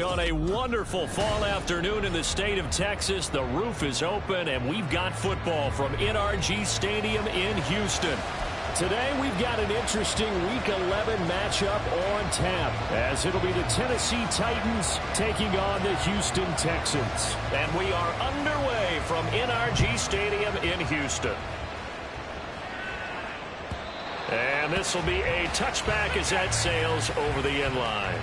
On a wonderful fall afternoon in the state of Texas, the roof is open, and we've got football from NRG Stadium in Houston. Today, we've got an interesting Week 11 matchup on tap, as it'll be the Tennessee Titans taking on the Houston Texans. And we are underway from NRG Stadium in Houston. And this will be a touchback as that sails over the end line.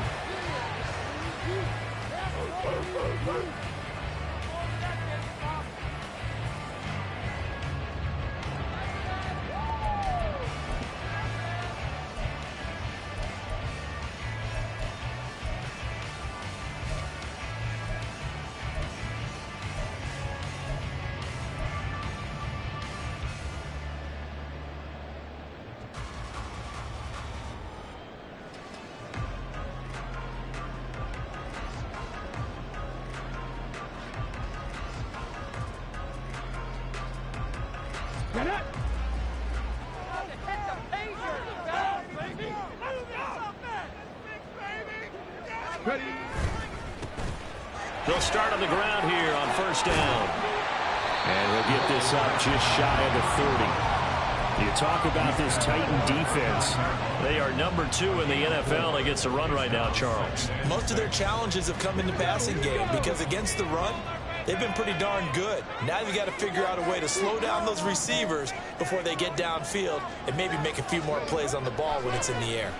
They'll start on the ground here on first down. And we'll get this up just shy of the 30. You talk about this Titan defense. They are number 2 in the NFL against the run right now, Charles. Most of their challenges have come in the passing game because against the run, they've been pretty darn good. Now you've got to figure out a way to slow down those receivers before they get downfield and maybe make a few more plays on the ball when it's in the air.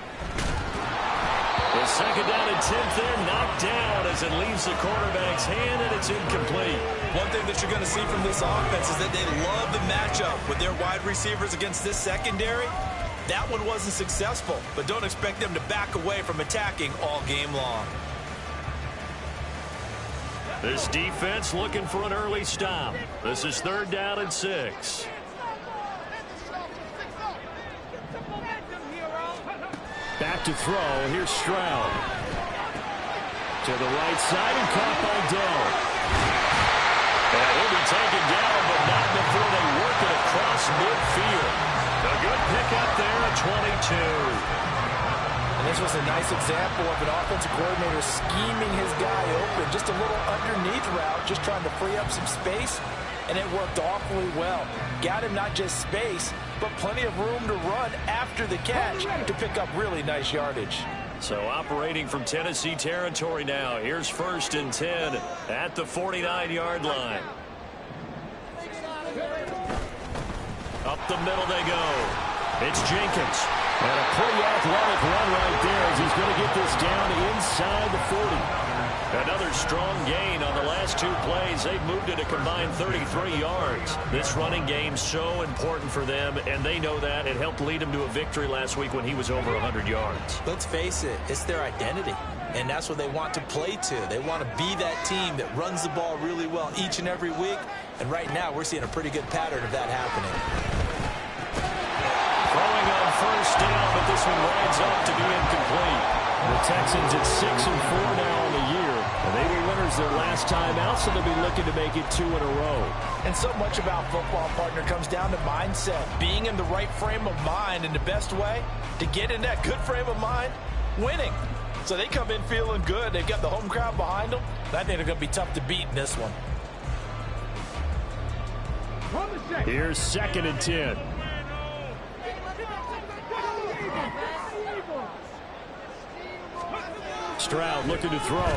The second down and 10th there, knocked down as it leaves the quarterback's hand, and it's incomplete. One thing that you're going to see from this offense is that they love the matchup with their wide receivers against this secondary. That one wasn't successful, but don't expect them to back away from attacking all game long. This defense looking for an early stop. This is third down and 6. Back to throw. Here's Stroud. To the right side and caught by Dell. And he'll be taken down, but not before they work it across midfield. A good pickup there at 22. And this was a nice example of an offensive coordinator scheming his guy open. Just a little underneath route, just trying to free up some space. And it worked awfully well. Got him not just space, but plenty of room to run after the catch to pick up really nice yardage. So operating from Tennessee territory now. Here's first and 10 at the 49-yard line. Up the middle they go. It's Jenkins. And a pretty athletic run right there as he's going to get this down inside the 40. Another strong gain on the last 2 plays. They've moved it a combined 33 yards. This running game so important for them, and they know that. It helped lead them to a victory last week when he was over 100 yards. Let's face it, it's their identity, and that's what they want to play to. They want to be that team that runs the ball really well each and every week, and right now we're seeing a pretty good pattern of that happening. Throwing on first down, but this one rides up to be incomplete. The Texans at 6-4 now on the year. And they were winners their last time out, so they'll be looking to make it 2 in a row. And so much about football, partner, comes down to mindset. Being in the right frame of mind, and the best way to get in that good frame of mind, winning. So they come in feeling good. They've got the home crowd behind them. I think they're going to be tough to beat in this one. Here's second and 10. Stroud looking to throw.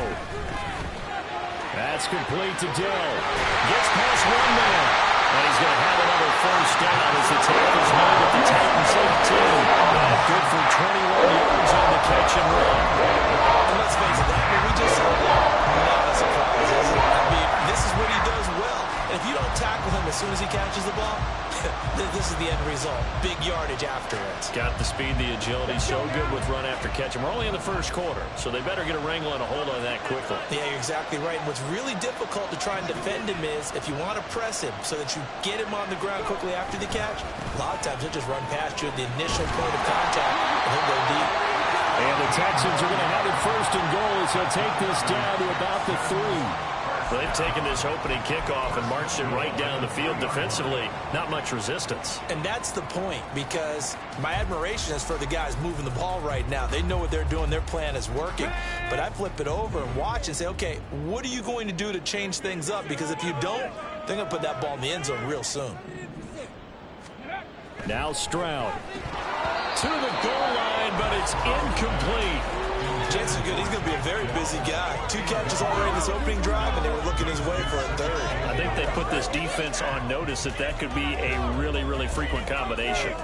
That's complete to Dell. Gets past one man. And he's going to have another first down as the tackle's made at the Titans 18. Good for 21 yards on the catch and run. And let's face it, that we just saw not a surprise, is it? I mean, this is what he does well. And if you don't tackle him as soon as he catches the ball, This is the end result. Big yardage afterwards. Got the speed, the agility, so good with run after catch. And we're only in the first quarter, so they better get a wrangle and a hold on that quickly. Yeah, you're exactly right. And what's really difficult to try and defend him is if you want to press him so that you get him on the ground quickly after the catch, a lot of times he'll just run past you at the initial point of contact, and he'll go deep. And the Texans are going to have it first and goal as he'll take this down to about the 3. Well, they've taken this opening kickoff and marched it right down the field defensively. Not much resistance. And that's the point, because my admiration is for the guys moving the ball right now. They know what they're doing. Their plan is working. But I flip it over and watch and say, okay, what are you going to do to change things up? Because if you don't, they're going to put that ball in the end zone real soon. Now Stroud to the goal line, but it's incomplete. Chances are good he's going to be a very busy guy. 2 catches already in this opening drive, and they were looking his way for a 3rd. I think they put this defense on notice that that could be a really, really frequent combination.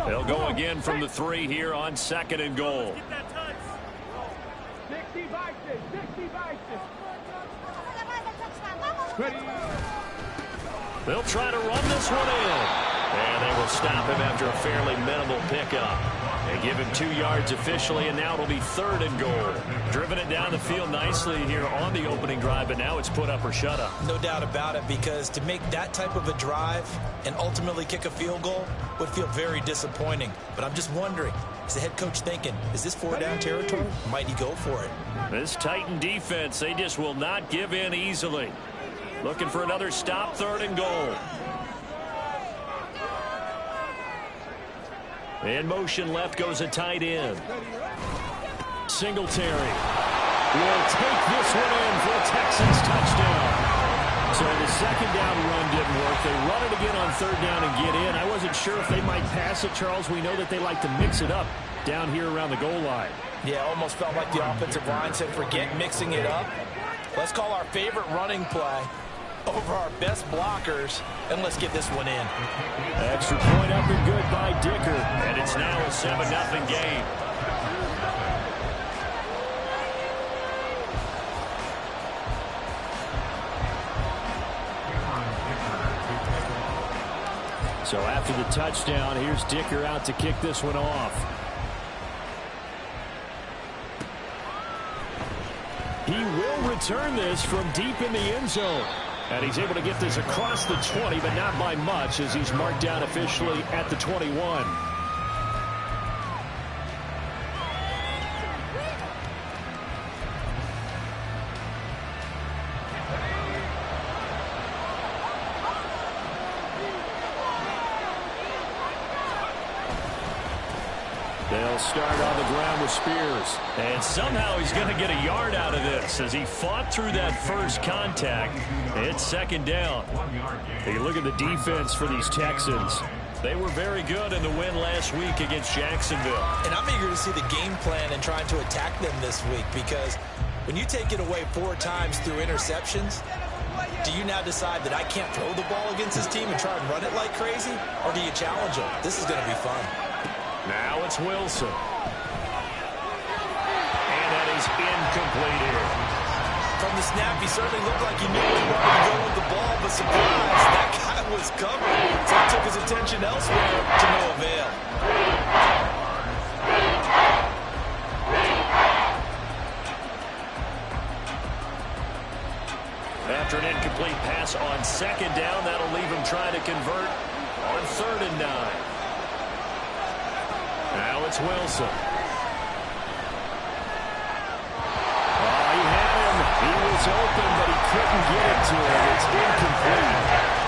They'll go again from the 3 here on 2nd and goal. They'll try to run this one in. And they will stop him after a fairly minimal pickup. They give him 2 yards officially, and now it'll be 3rd and goal. Driven it down the field nicely here on the opening drive, but now it's put up or shut up. No doubt about it, because to make that type of a drive and ultimately kick a field goal would feel very disappointing. But I'm just wondering, is the head coach thinking, is this 4-down territory? Might he go for it? This Titan defense, they just will not give in easily. Looking for another stop, 3rd and goal. In motion left goes a tight end. Singletary will take this one in for a Texans touchdown. So the 2nd down run didn't work. They run it again on 3rd down and get in. I wasn't sure if they might pass it, Charles. We know that they like to mix it up down here around the goal line. Yeah, almost felt like the offensive line said, forget mixing it up. Let's call our favorite running play over our best blockers, and let's get this one in. Extra point up and good by Dicker, and it's now a 7-0 game. So after the touchdown, here's Dicker out to kick this one off. He will return this from deep in the end zone. And he's able to get this across the 20, but not by much, as he's marked down officially at the 21. They'll start on the ground with Spears. And somehow he's going to get a yard out of this as he fought through that first contact. It's 2nd down. Hey, look at the defense for these Texans. They were very good in the win last week against Jacksonville. And I'm eager to see the game plan and trying to attack them this week, because when you take it away 4 times through interceptions, do you now decide that I can't throw the ball against this team and try and run it like crazy? Or do you challenge them? This is going to be fun. Now it's Wilson. And that is incomplete here. From the snap, he certainly looked like he knew he wanted to go with the ball, but surprise, that guy was covered. So he took his attention elsewhere to no avail. After an incomplete pass on 2nd down, that'll leave him trying to convert on 3rd and 9. Now it's Wilson. Oh, he had him. He was open, but he couldn't get it to him. It's incomplete.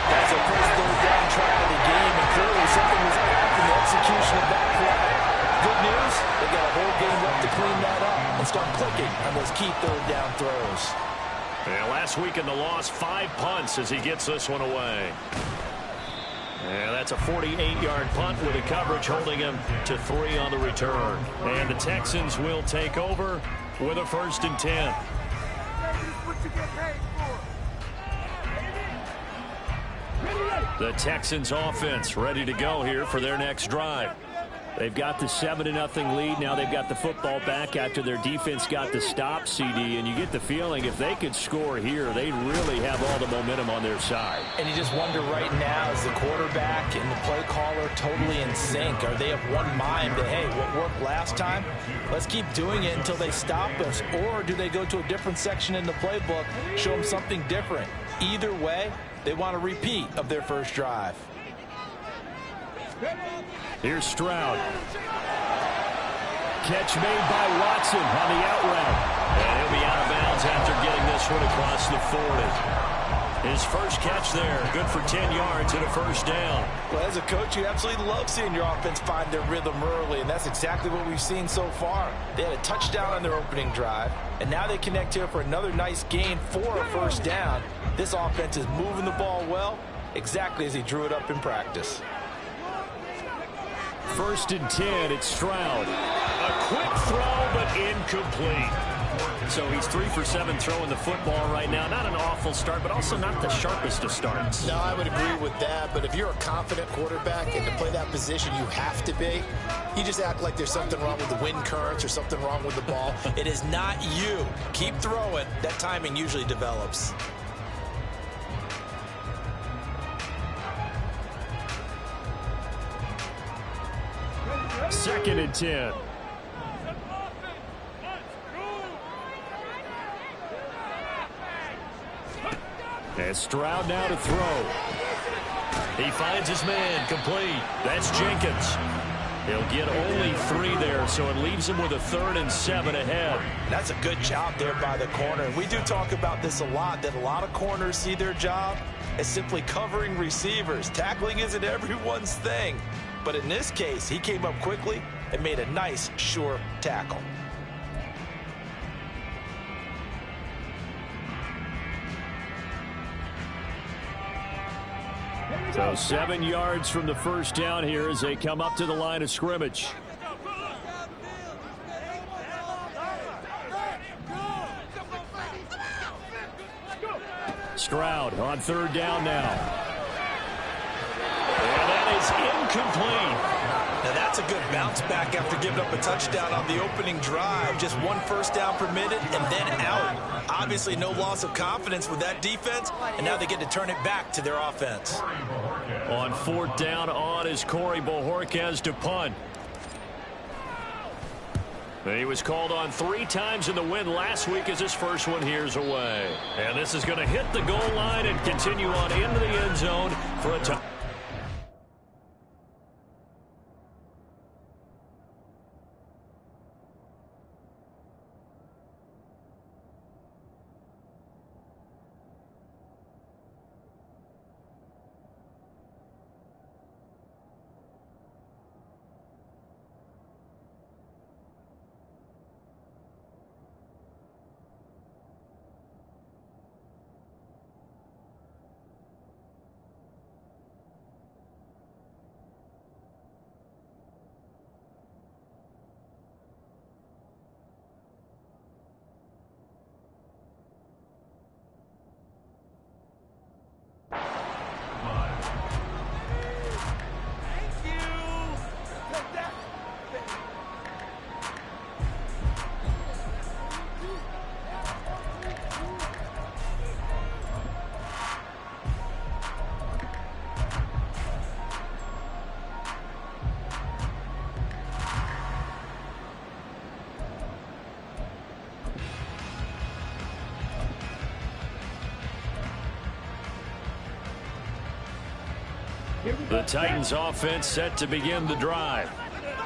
That's a first 3rd down try of the game, and clearly something was off in the execution of that play. Good news, they got a whole game left to clean that up and start clicking on those key 3rd down throws. Yeah, last week in the loss, 5 punts as he gets this one away. And that's a 48-yard punt with a coverage holding him to 3 on the return. And the Texans will take over with a 1st and 10. What you get paid for. The Texans offense ready to go here for their next drive. They've got the 7-0 lead. Now they've got the football back after their defense got the stop, CD. And you get the feeling if they could score here, they really have all the momentum on their side. And you just wonder right now, is the quarterback and the play caller totally in sync? Are they of one mind that, hey, what worked last time, let's keep doing it until they stop us? Or do they go to a different section in the playbook, show them something different? Either way, they want a repeat of their first drive. Here's Stroud. Catch made by Watson on the out route. And he'll be out of bounds after getting this one across the 40. His first catch there, good for 10 yards and a first down. Well, as a coach, you absolutely love seeing your offense find their rhythm early, and that's exactly what we've seen so far. They had a touchdown on their opening drive, and now they connect here for another nice gain for a first down. This offense is moving the ball well, exactly as he drew it up in practice. 1st and 10, it's Stroud. A quick throw, but incomplete. So he's 3 for 7 throwing the football right now. Not an awful start, but also not the sharpest of starts. No, I would agree with that. But if you're a confident quarterback and to play that position, you have to be. You just act like there's something wrong with the wind currents or something wrong with the ball. It is not you. Keep throwing. That timing usually develops. Second and 10. And Stroud now to throw. He finds his man, complete. That's Jenkins. He'll get only 3 there, so it leaves him with a 3rd and 7 ahead. That's a good job there by the corner. We do talk about this a lot, that a lot of corners see their job as simply covering receivers. Tackling isn't everyone's thing. But in this case, he came up quickly and made a nice, sure tackle. So 7 yards from the first down here as they come up to the line of scrimmage. Stroud on 3rd down now. And that is incomplete. Now that's a good bounce back after giving up a touchdown on the opening drive. Just 1 first down permitted and then out. Obviously no loss of confidence with that defense, and now they get to turn it back to their offense. On 4th down on is Corey Bojorquez to punt. He was called on 3 times in the win last week as his first one here's away. And this is going to hit the goal line and continue on into the end zone for a touchdown. The Titans offense set to begin the drive.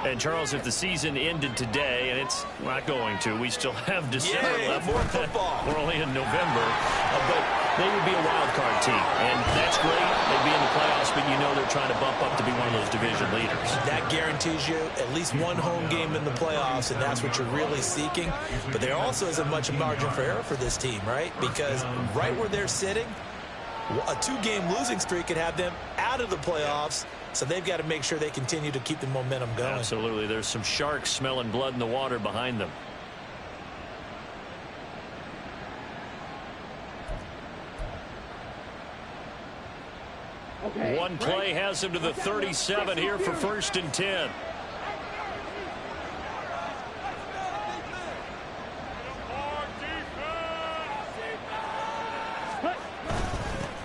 And Charles, if the season ended today, and it's not going to, we still have December left. More football. We're only in November, but they would be a wild card team, and that's great. They'd be in the playoffs, but you know they're trying to bump up to be one of those division leaders. That guarantees you at least one home game in the playoffs, and that's what you're really seeking. But there also isn't much margin for error for this team, right? Because right where they're sitting, a 2-game losing streak could have them out of the playoffs, so they've got to make sure they continue to keep the momentum going. Absolutely. There's some sharks smelling blood in the water behind them. One play has him to the 37 here for 1st and 10.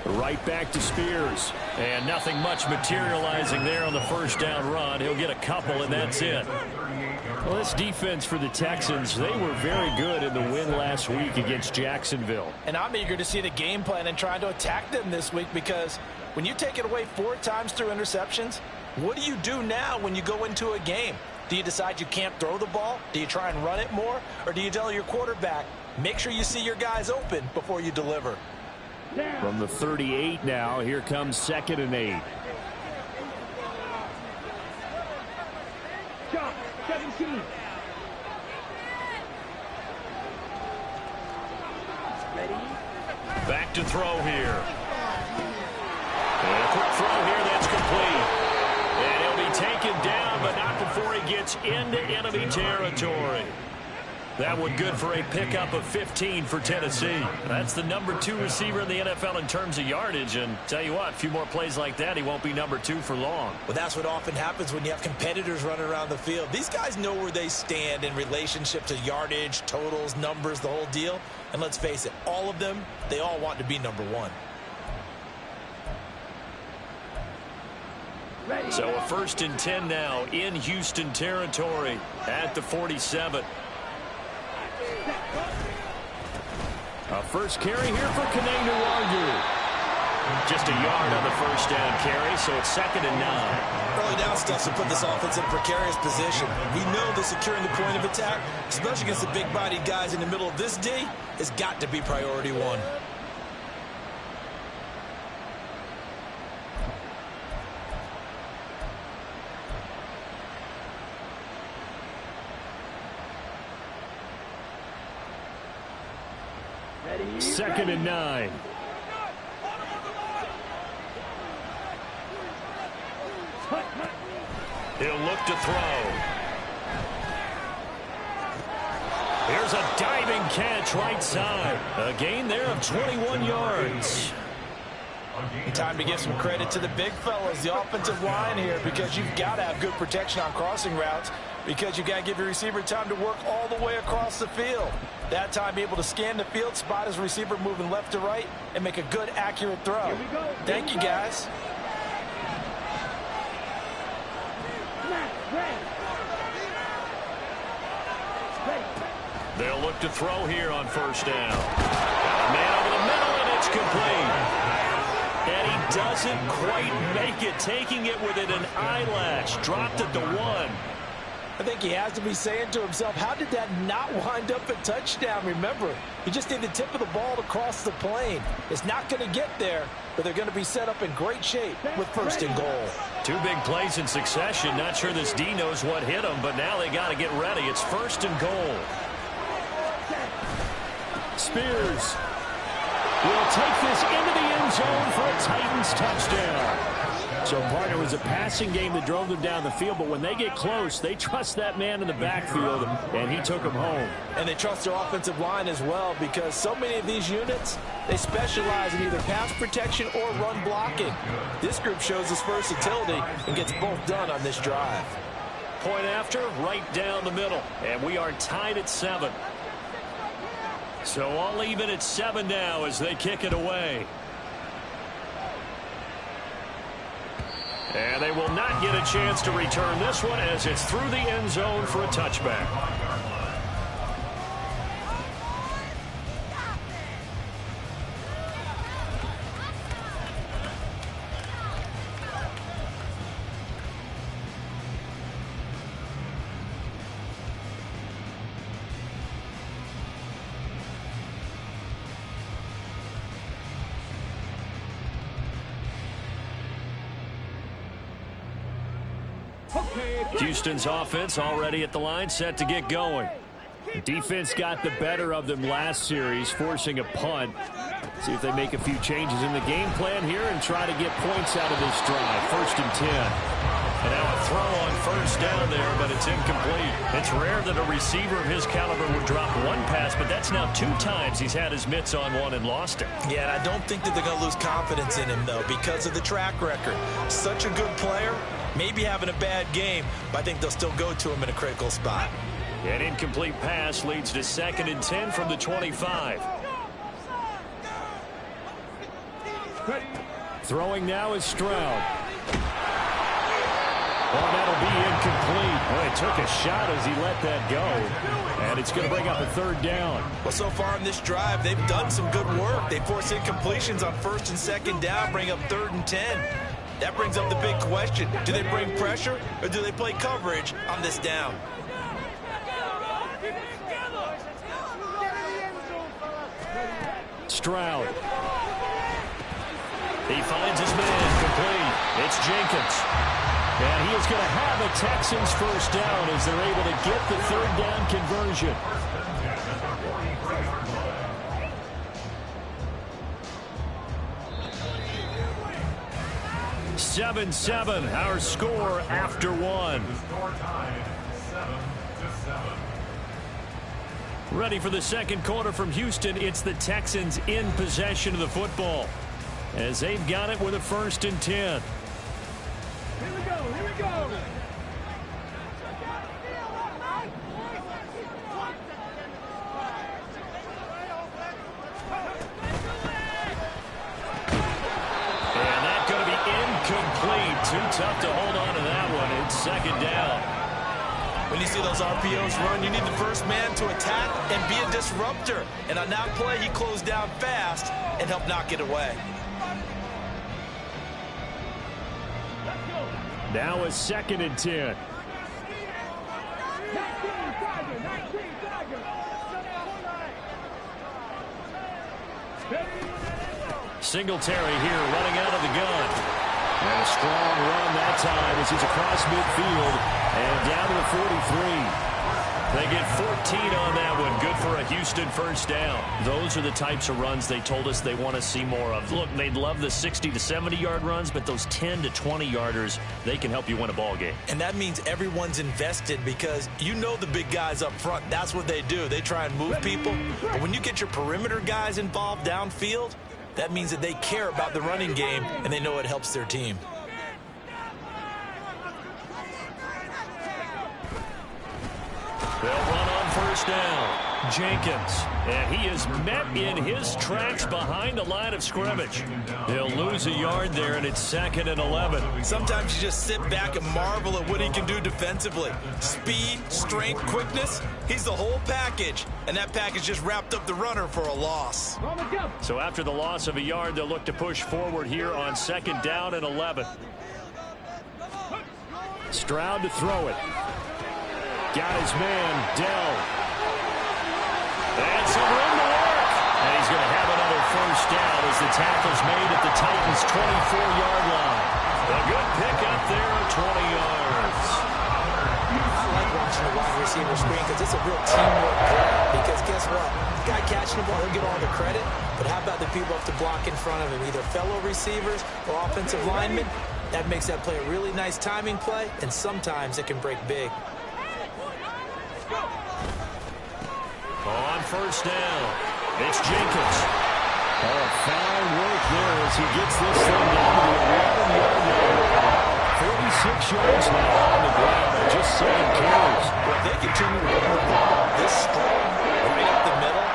Right back to Spears. And nothing much materializing there on the first down run. He'll get a couple, and that's it. Well, this defense for the Texans, they were very good in the win last week against Jacksonville. And I'm eager to see the game plan and trying to attack them this week, because when you take it away 4 times through interceptions, what do you do now when you go into a game? Do you decide you can't throw the ball? Do you try and run it more? Or do you tell your quarterback, make sure you see your guys open before you deliver? From the 38 now, here comes 2nd and 8. Shot, 17. Ready? Back to throw here. And a quick throw here, that's complete. And he'll be taken down, but not before he gets into enemy territory. That one good for a pickup of 15 for Tennessee. That's the number 2 receiver in the NFL in terms of yardage. And tell you what, a few more plays like that, he won't be number 2 for long. Well, that's what often happens when you have competitors running around the field. These guys know where they stand in relationship to yardage, totals, numbers, the whole deal. And let's face it, all of them, they all want to be number 1. So a 1st and 10 now in Houston territory at the 47. A first carry here for Kanenu Wangu. Just a yard on the first down carry, so it's 2nd and 9. Early down stuff to put this offense in a precarious position. We know that securing the point of attack, especially against the big-bodied guys in the middle of this D, has got to be priority 1. Ready? 2nd and 9. He'll look to throw. Here's a diving catch right side. A gain there of 21 yards. Time to give some credit to the big fellas, the offensive line here, because you've got to have good protection on crossing routes, because you've got to give your receiver time to work all the way across the field. That time, be able to scan the field, spot his receiver moving left to right, and make a good, accurate throw. Thank you, guys. They'll look to throw here on first down. Got a man over the middle, and it's complete. And he doesn't quite make it, taking it within an eyelash. Dropped at the 1. I think he has to be saying to himself, how did that not wind up a touchdown? Remember, he just need the tip of the ball to cross the plane. It's not going to get there, but they're going to be set up in great shape with 1st and goal. 2 big plays in succession. Not sure this D knows what hit him, but now they got to get ready. It's 1st and goal. Spears will take this into the end zone for a Titans touchdown. So, partner, it was a passing game that drove them down the field, but when they get close, they trust that man in the backfield, and he took them home. And they trust their offensive line as well, because so many of these units, they specialize in either pass protection or run blocking. This group shows its versatility and gets both done on this drive. Point after, right down the middle, and we are tied at 7. So all even at 7 now as they kick it away. And they will not get a chance to return this one as it's through the end zone for a touchback. Houston's offense already at the line, set to get going. Defense got the better of them last series, forcing a punt. See if they make a few changes in the game plan here and try to get points out of this drive. 1st and 10. And now a throw on first down there, but it's incomplete. It's rare that a receiver of his caliber would drop one pass, but that's now 2 times he's had his mitts on one and lost it. Yeah, and I don't think that they're going to lose confidence in him, though, because of the track record. Such a good player, maybe having a bad game, but I think they'll still go to him in a critical spot. An incomplete pass leads to 2nd and 10 from the 25. Throwing now is Stroud. Oh, that'll be incomplete. Boy, it took a shot as he let that go. And it's going to bring up a 3rd down. Well, so far in this drive, they've done some good work. They force incompletions on 1st and 2nd down, bring up 3rd and 10. That brings up the big question. Do they bring pressure or do they play coverage on this down? Stroud. He finds his man complete. It's Jenkins. And he is going to have a Texans 1st down as they're able to get the 3rd down conversion. (7-7) our score after 1. Ready for the 2nd quarter from Houston. It's the Texans in possession of the football as they've got it with a 1st and 10. Here we go, here we go. And that's going to be incomplete. Too tough to hold on to that one. It's 2nd down. When you see those RPOs run, you need the first man to attack and be a disruptor. And on that play, he closed down fast and helped knock it away. Now a 2nd and 10. Singletary here running out of the gun. And a strong run that time as he's across midfield and down to the 43. They get 14 on that one. Good for a Houston 1st down. Those are the types of runs they told us they want to see more of. Look, they'd love the 60 to 70-yard runs, but those 10 to 20-yarders, they can help you win a ball game. And that means everyone's invested because you know the big guys up front. That's what they do. They try and move people. But when you get your perimeter guys involved downfield, that means that they care about the running game and they know it helps their team. They'll run on 1st down. Jenkins. And he is met in his tracks behind the line of scrimmage. They'll lose a yard there, and it's 2nd and 11. Sometimes you just sit back and marvel at what he can do defensively. Speed, strength, quickness. He's the whole package. And that package just wrapped up the runner for a loss. So after the loss of a yard, they'll look to push forward here on 2nd down and 11. Stroud to throw it. Got his man, Dell. And some room to work. And he's going to have another 1st down as the tackle's made at the Titans' 24-yard line. A good pick up there at 20 yards. I like watching the wide receiver screen because it's a real teamwork play. Because guess what? The guy catching the ball, he'll get all the credit. But how about the people up to block in front of him, either fellow receivers or offensive linemen? That makes that play a really nice timing play, and sometimes it can break big. On 1st down, it's Jenkins. Oh, fine work there as he gets this thing down to the 11-yard line. 46 yards now on the ground and just 7 carries. Well, if they continue to run the ball this strong, right up the middle,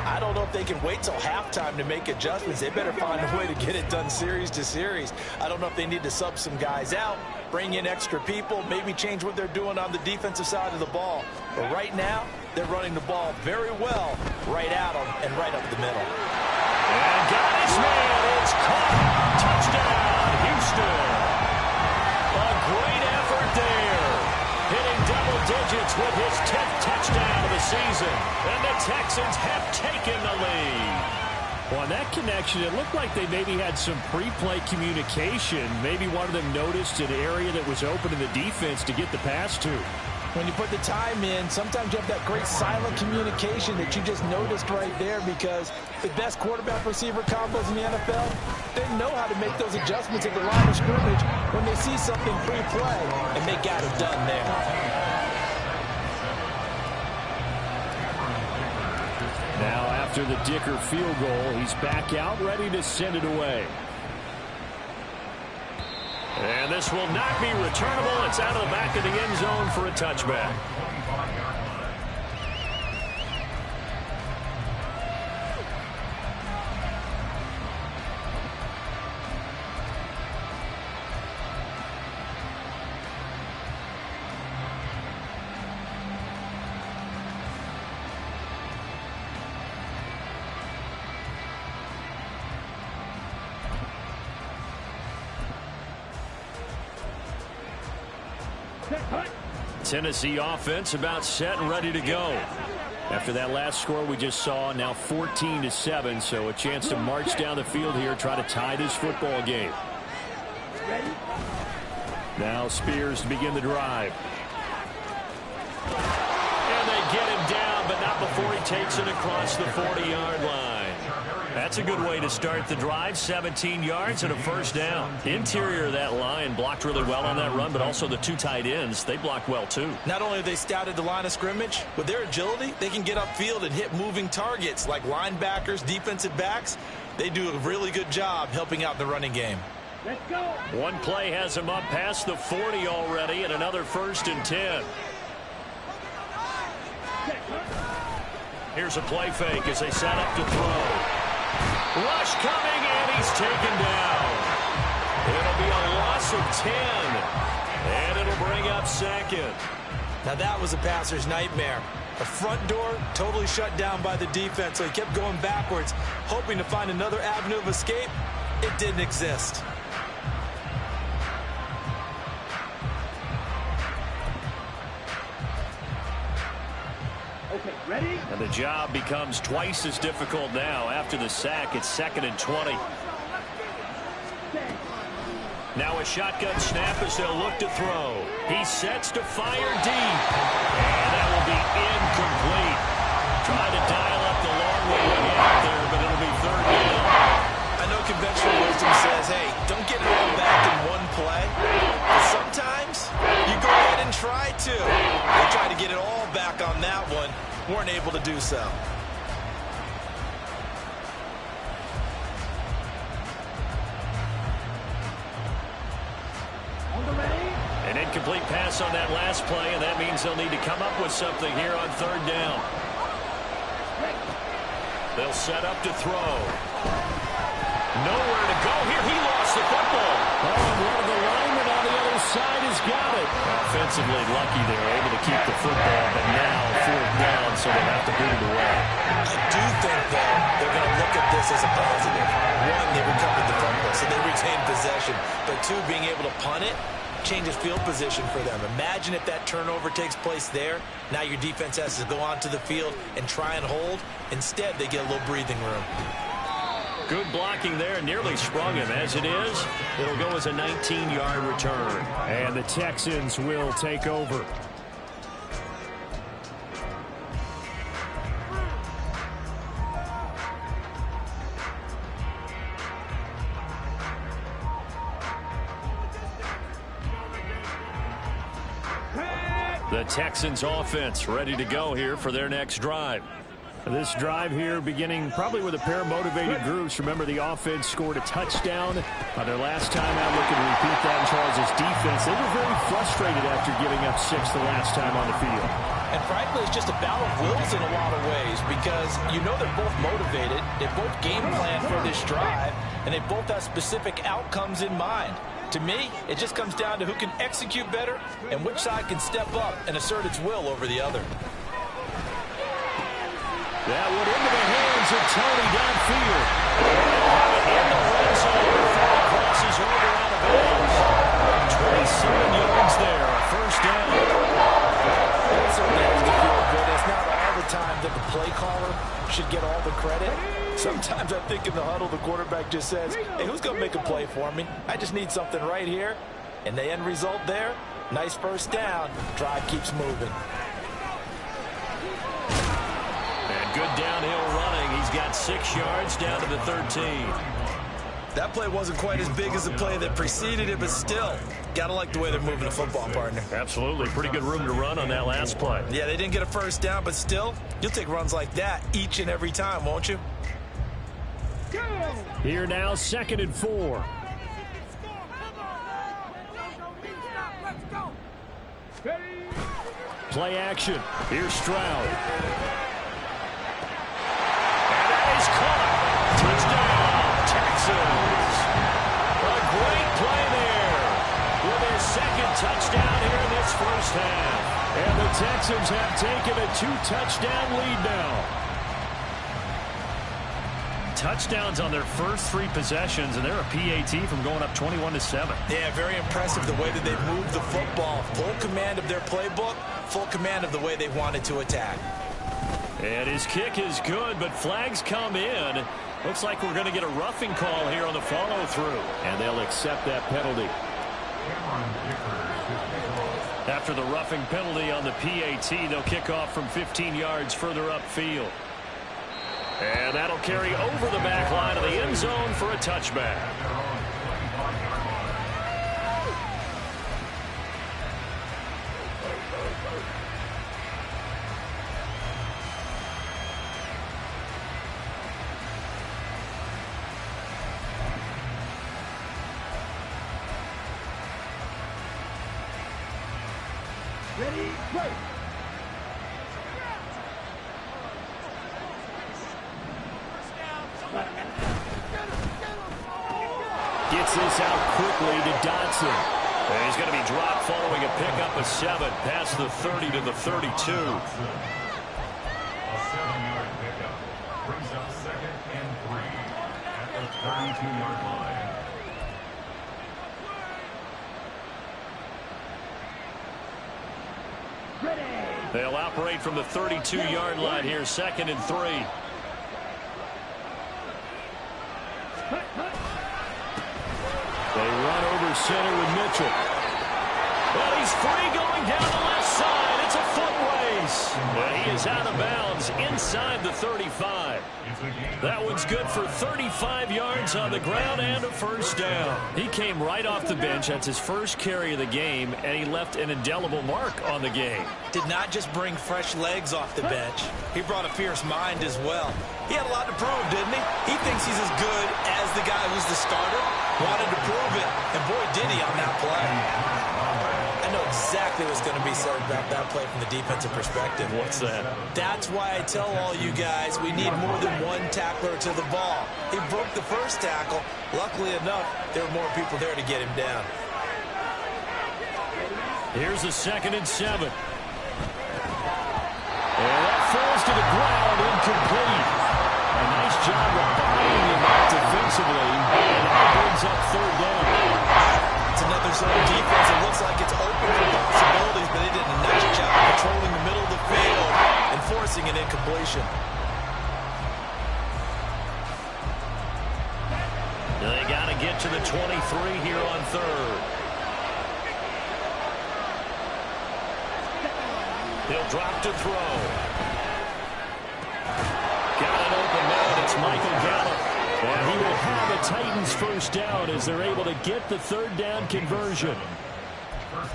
I don't know if they can wait till halftime to make adjustments. They better find a way to get it done series to series. I don't know if they need to sub some guys out, bring in extra people, maybe change what they're doing on the defensive side of the ball. But right now, they're running the ball very well right at them and right up the middle. And got his man. It's caught. Touchdown, Houston. A great effort there. Hitting double digits with his 10th touchdown of the season. And the Texans have taken the lead. Well, on that connection, it looked like they maybe had some pre-play communication. Maybe one of them noticed an area that was open in the defense to get the pass to. When you put the time in, sometimes you have that great silent communication that you just noticed right there because the best quarterback-receiver combos in the NFL, they know how try to make those adjustments at the line of scrimmage when they see something pre-play, and they got it done there. Now after the Dicker field goal, he's back out ready to send it away. And this will not be returnable. It's out of the back of the end zone for a touchback. Tennessee offense about set and ready to go. After that last score we just saw, now 14-7, so a chance to march down the field here, try to tie this football game. Now Spears to begin the drive. And they get him down, but not before he takes it across the 40-yard line. That's a good way to start the drive. 17 yards and a first down. Interior of that line blocked really well on that run, but also the two tight ends, they blocked well too. Not only have they scouted the line of scrimmage, with their agility, they can get upfield and hit moving targets like linebackers, defensive backs. They do a really good job helping out the running game. Let's go. One play has him up past the 40 already, and another 1st and 10. Here's a play fake as they set up to throw. Rush coming, and he's taken down. It'll be a loss of 10, and it'll bring up 2nd. Now that was a passer's nightmare. The front door totally shut down by the defense, so he kept going backwards, hoping to find another avenue of escape. It didn't exist. Okay, ready? And the job becomes twice as difficult now. After the sack, it's 2nd and 20. Now a shotgun snap as they'll look to throw. He sets to fire deep. And that will be incomplete. Trying to dial up the long way out there, but it'll be 3rd down. I know conventional wisdom says, hey, don't get it all back in one play. But sometimes you go ahead and try to. They tried to get it all back on that one. Weren't able to do so. An incomplete pass on that last play, and that means they'll need to come up with something here on 3rd down. They'll set up to throw. Nowhere to go here. He lost the football. Oh, and one of the linemen on the other side has got it. Offensively lucky they're able to keep the football, but now 4th down, so they have to boot it away. I do think, though, they're going to look at this as a positive. One, they recovered the fumble, so they retained possession. But two, being able to punt it changes field position for them. Imagine if that turnover takes place there. Now your defense has to go onto the field and try and hold. Instead, they get a little breathing room. Good blocking there, nearly sprung him. As it is, it'll go as a 19-yard return. And the Texans will take over. The Texans offense ready to go here for their next drive. This drive here beginning probably with a pair of motivated groups. Remember, the offense scored a touchdown on their last time out. Looking to repeat that in Charles' defense. They were very frustrated after giving up 6 the last time on the field. And frankly, it's just a battle of wills in a lot of ways because you know they're both motivated. They both game plan for this drive, and they both have specific outcomes in mind. To me, it just comes down to who can execute better and which side can step up and assert its will over the other. That went into the hands of Tony downfield. In the red zone before it crosses over out of bounds. 27 yards there, a 1st down. It certainly has to feel good. It's not all the time that the play caller should get all the credit. Sometimes I think in the huddle, the quarterback just says, hey, who's going to make a play for me? I just need something right here. And the end result there, nice 1st down. Drive keeps moving. And good downhill running. He's got 6 yards down to the 13. That play wasn't quite as big as the play that preceded it, but still, got to like the way they're moving the football, partner. Absolutely. Pretty good room to run on that last play. Yeah, they didn't get a first down, but still, you'll take runs like that each and every time, won't you? Here now, 2nd and 4. Play action. Here's Stroud. And that is caught. Touchdown, Texans. A great play there with their 2nd touchdown here in this first half. And the Texans have taken a 2-touchdown lead now. Touchdowns on their first 3 possessions, and they're a PAT from going up 21-7. Yeah, very impressive the way that they've moved the football. Full command of their playbook, full command of the way they wanted to attack. And his kick is good, but flags come in. Looks like we're going to get a roughing call here on the follow-through, and they'll accept that penalty. After the roughing penalty on the PAT, they'll kick off from 15 yards further upfield. And that'll carry over the back line of the end zone for a touchback. Ready, go! Gets this out quickly to Dotson. And he's going to be dropped following a pickup of 7 past the 30 to the 32. A 7-yard pickup brings up 2nd and 3 at the 32-yard line. They'll operate from the 32-yard line here, 2nd and 3. They run over center with Mitchell. Well, he's free going down the left side. It's a foot race. But he is out of bounds inside the 35. That one's good for 35 yards on the ground and a first down. He came right off the bench. That's his first carry of the game, and he left an indelible mark on the game. Did not just bring fresh legs off the bench. He brought a fierce mind as well. He had a lot to prove, didn't he? He thinks he's as good as the guy who's the starter. Wanted to prove it, and boy, did he on that play. I know exactly what's going to be said about that play from the defensive perspective. What's that? That's why I tell all you guys we need more than one tackler to the ball. He broke the first tackle. Luckily enough, there were more people there to get him down. Here's a 2nd and 7. And that falls to the ground, incomplete. A nice job of buying him out defensively, and that brings up 3rd down. It's another zone defense. It looks like it's open for possibilities, but they did a nice job controlling the middle of the field and forcing an incompletion. They got to get to the 23 here on 3rd. He'll drop to throw. Got it open now. It's Michael Gallup. And he will have the Titans first down as they're able to get the 3rd down conversion.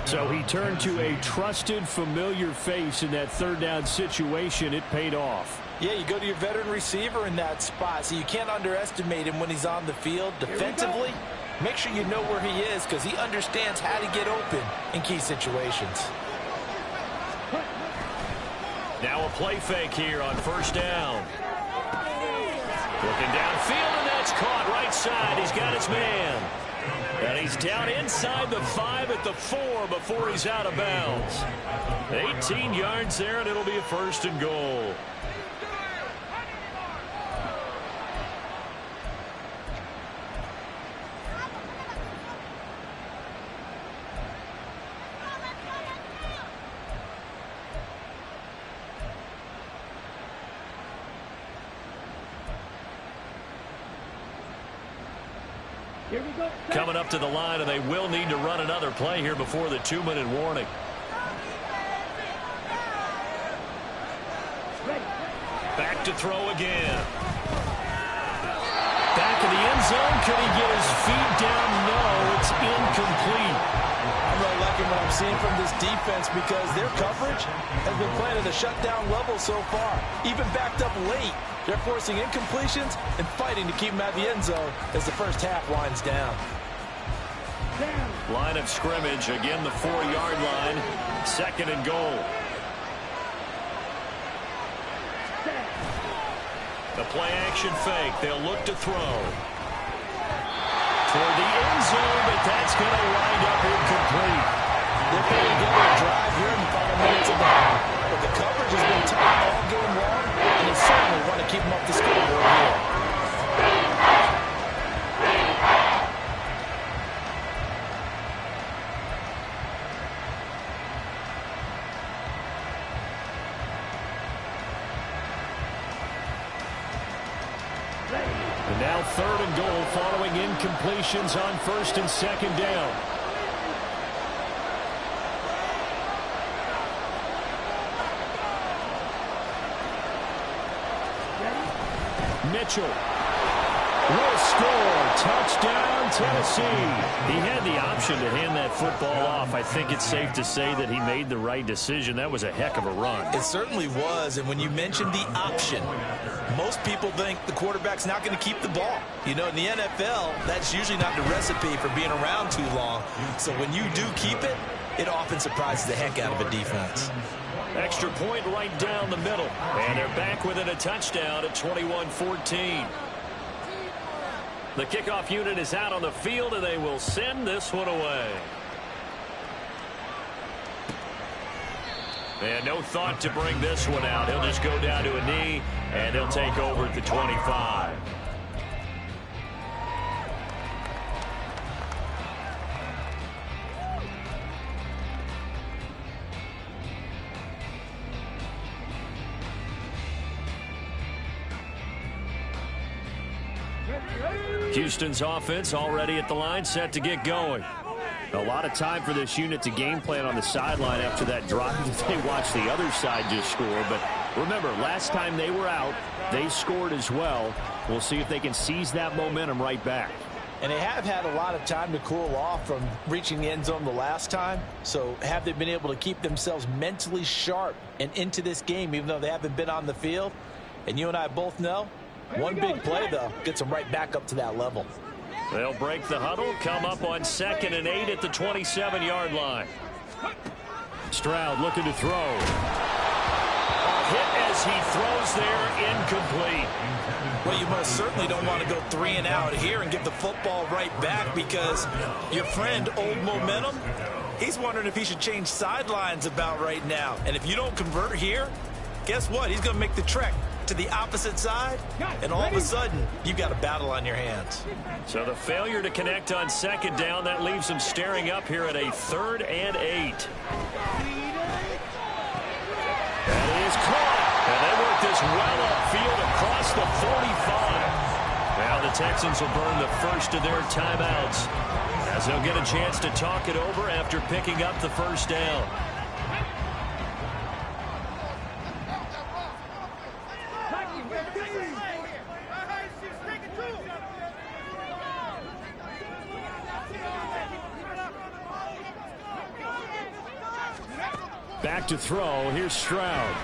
So he turned to a trusted, familiar face in that 3rd down situation. It paid off. Yeah, you go to your veteran receiver in that spot, so you can't underestimate him when he's on the field. Defensively, make sure you know where he is because he understands how to get open in key situations. Now a play fake here on 1st down. Looking downfield, and that's caught right side. He's got his man. And he's down inside the 5 at the 4 before he's out of bounds. 18 yards there, and it'll be a 1st and goal. Coming up to the line, and they will need to run another play here before the 2-minute warning. Back to throw again. That back of the end zone. Could he get his feet down? No, it's incomplete. I'm really liking what I'm seeing from this defense because their coverage has been playing at a shutdown level so far. Even backed up late, they're forcing incompletions and fighting to keep them out of the end zone as the first half winds down. Line of scrimmage, again the 4-yard line. 2nd and goal. The play-action fake. They'll look to throw. Toward the end zone, but that's going to wind up incomplete. They're putting together a drive here in the final minutes of the half. But the coverage has been tight all game long, and they certainly want to keep them up the scoreboard here. And now 3rd and goal following incompletions on 1st and 2nd down. Mitchell will score. Touchdown, Tennessee. He had the option to hand that football off. I think it's safe to say that he made the right decision. That was a heck of a run. It certainly was, and when you mentioned the option, most people think the quarterback's not going to keep the ball. You know, in the NFL, that's usually not the recipe for being around too long. So when you do keep it, it often surprises the heck out of a defense. Extra point right down the middle. And they're back within a touchdown at 21-14. The kickoff unit is out on the field, and they will send this one away. And no thought to bring this one out. He'll just go down to a knee, and he'll take over at the 25. Houston's offense already at the line, set to get going. A lot of time for this unit to game plan on the sideline after that drive that they watched the other side just score. But remember, last time they were out, they scored as well. We'll see if they can seize that momentum right back. And they have had a lot of time to cool off from reaching the end zone the last time. So have they been able to keep themselves mentally sharp and into this game, even though they haven't been on the field? And you and I both know, one big play, though, gets them right back up to that level. They'll break the huddle, come up on 2nd and 8 at the 27-yard line. Stroud looking to throw. Hit as he throws there, incomplete. Well, you most certainly don't want to go 3 and out here and give the football right back because your friend, Old Momentum, he's wondering if he should change sidelines about right now. And if you don't convert here, guess what? He's going to make the trek to the opposite side, and all of a sudden, you've got a battle on your hands. So the failure to connect on 2nd down, that leaves them staring up here at a 3rd and 8. That is caught, and they work this well upfield across the 45. Now the Texans will burn the first of their timeouts as they'll get a chance to talk it over after picking up the 1st down. Back to throw. Here's Stroud.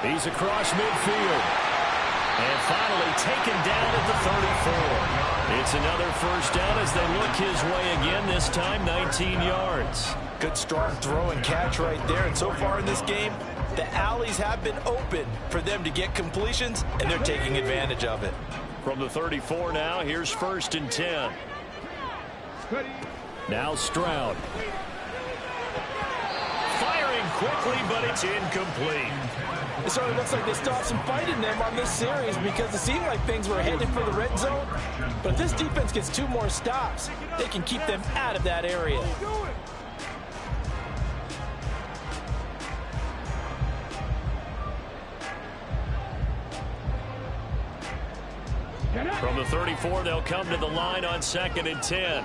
He's across midfield. And finally taken down at the 34. It's another 1st down as they look his way again, this time 19 yards. Good strong throw and catch right there. And so far in this game, the alleys have been open for them to get completions, and they're taking advantage of it. From the 34 now, here's 1st and 10. Now Stroud. Firing quickly, but it's incomplete. It certainly looks like they still have some fight in them on this series because it seemed like things were headed for the red zone. But if this defense gets 2 more stops, they can keep them out of that area. From the 34, they'll come to the line on 2nd and 10.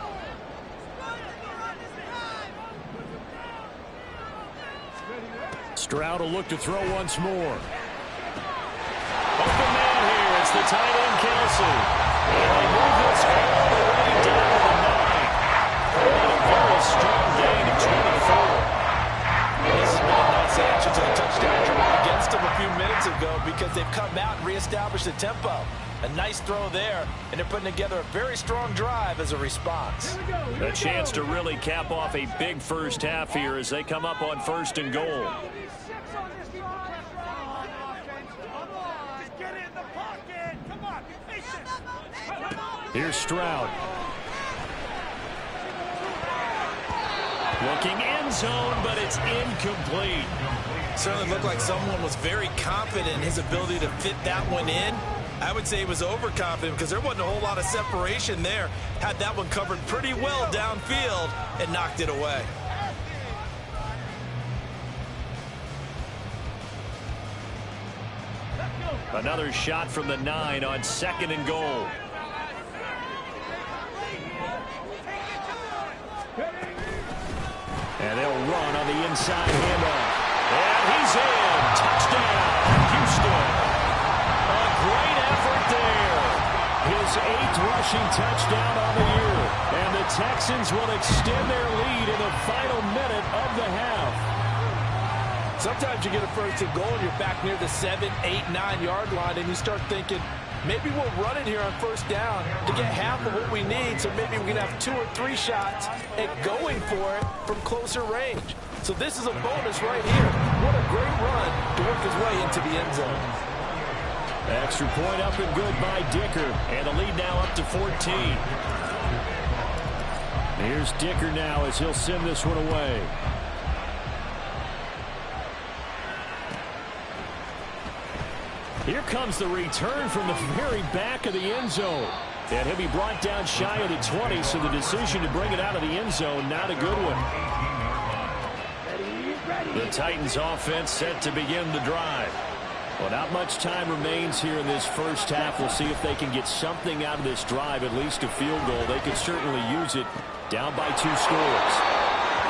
Stroud will look to throw once more. Open man here. It's the tight end, Kelsey. And they move this all the way down to the 9. And a very strong gain of 24. This has been a nice answer to the touchdown drive against them a few minutes ago because they've come out and reestablished the tempo. A nice throw there, and they're putting together a very strong drive as a response. A chance to really cap off a big first half here as they come up on 1st and goal. Here's Stroud. Looking end zone, but it's incomplete. Certainly looked like someone was very confident in his ability to fit that one in. I would say he was overconfident because there wasn't a whole lot of separation there. Had that one covered pretty well downfield and knocked it away. Another shot from the 9 on 2nd and goal. And they'll run on the inside handoff. And he's in. Touchdown, Houston. A great effort there. His 8th rushing touchdown on the year. And the Texans will extend their lead in the final minute of the half. Sometimes you get a 1st and goal and you're back near the 7, 8, 9 yard line and you start thinking, maybe we'll run it here on 1st down to get half of what we need, so maybe we can have 2 or 3 shots at going for it from closer range. So this is a bonus right here. What a great run to work his way into the end zone. Extra point up and good by Dicker. And the lead now up to 14. Here's Dicker now as he'll send this one away. Here comes the return from the very back of the end zone. And he'll be brought down shy of the 20, so the decision to bring it out of the end zone, not a good one. The Titans offense set to begin the drive. Well, not much time remains here in this first half. We'll see if they can get something out of this drive, at least a field goal. They could certainly use it down by 2 scores.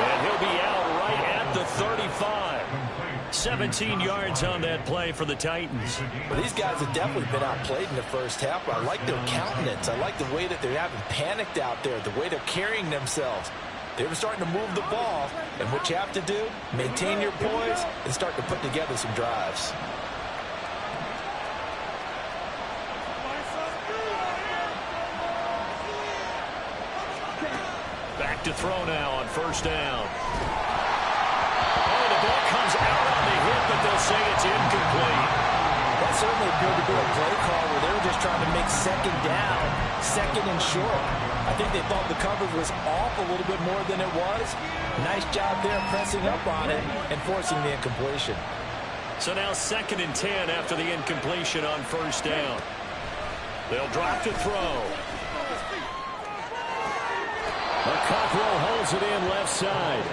And he'll be out right at the 35. 17 yards on that play for the Titans. Well, these guys have definitely been outplayed in the first half, but I like their countenance. I like the way that they're having panicked out there, the way they're carrying themselves. They were starting to move the ball, and what you have to do, maintain your poise and start to put together some drives. Back to throw now on 1st down. Oh, the ball comes out on the hit, but they'll say it's incomplete. That certainly appeared to be a play call where they were just trying to make 2nd down, 2nd and short. I think they thought the coverage was off a little bit more than it was. Nice job there pressing up on it and forcing the incompletion. So now 2nd and 10 after the incompletion on 1st down. They'll drop to throw. Cockrell holds it in left side.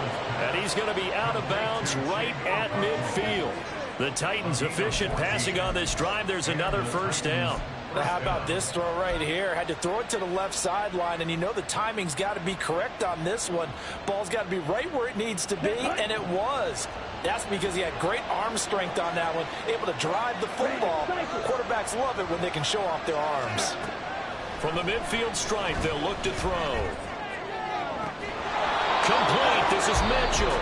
And he's going to be out of bounds right at midfield. The Titans efficient passing on this drive. There's another 1st down. Now how about this throw right here? Had to throw it to the left sideline, and you know the timing's got to be correct on this one. Ball's got to be right where it needs to be, and it was. That's because he had great arm strength on that one, able to drive the football. Quarterbacks love it when they can show off their arms. From the midfield stripe, they'll look to throw. Complete. This is Mitchell.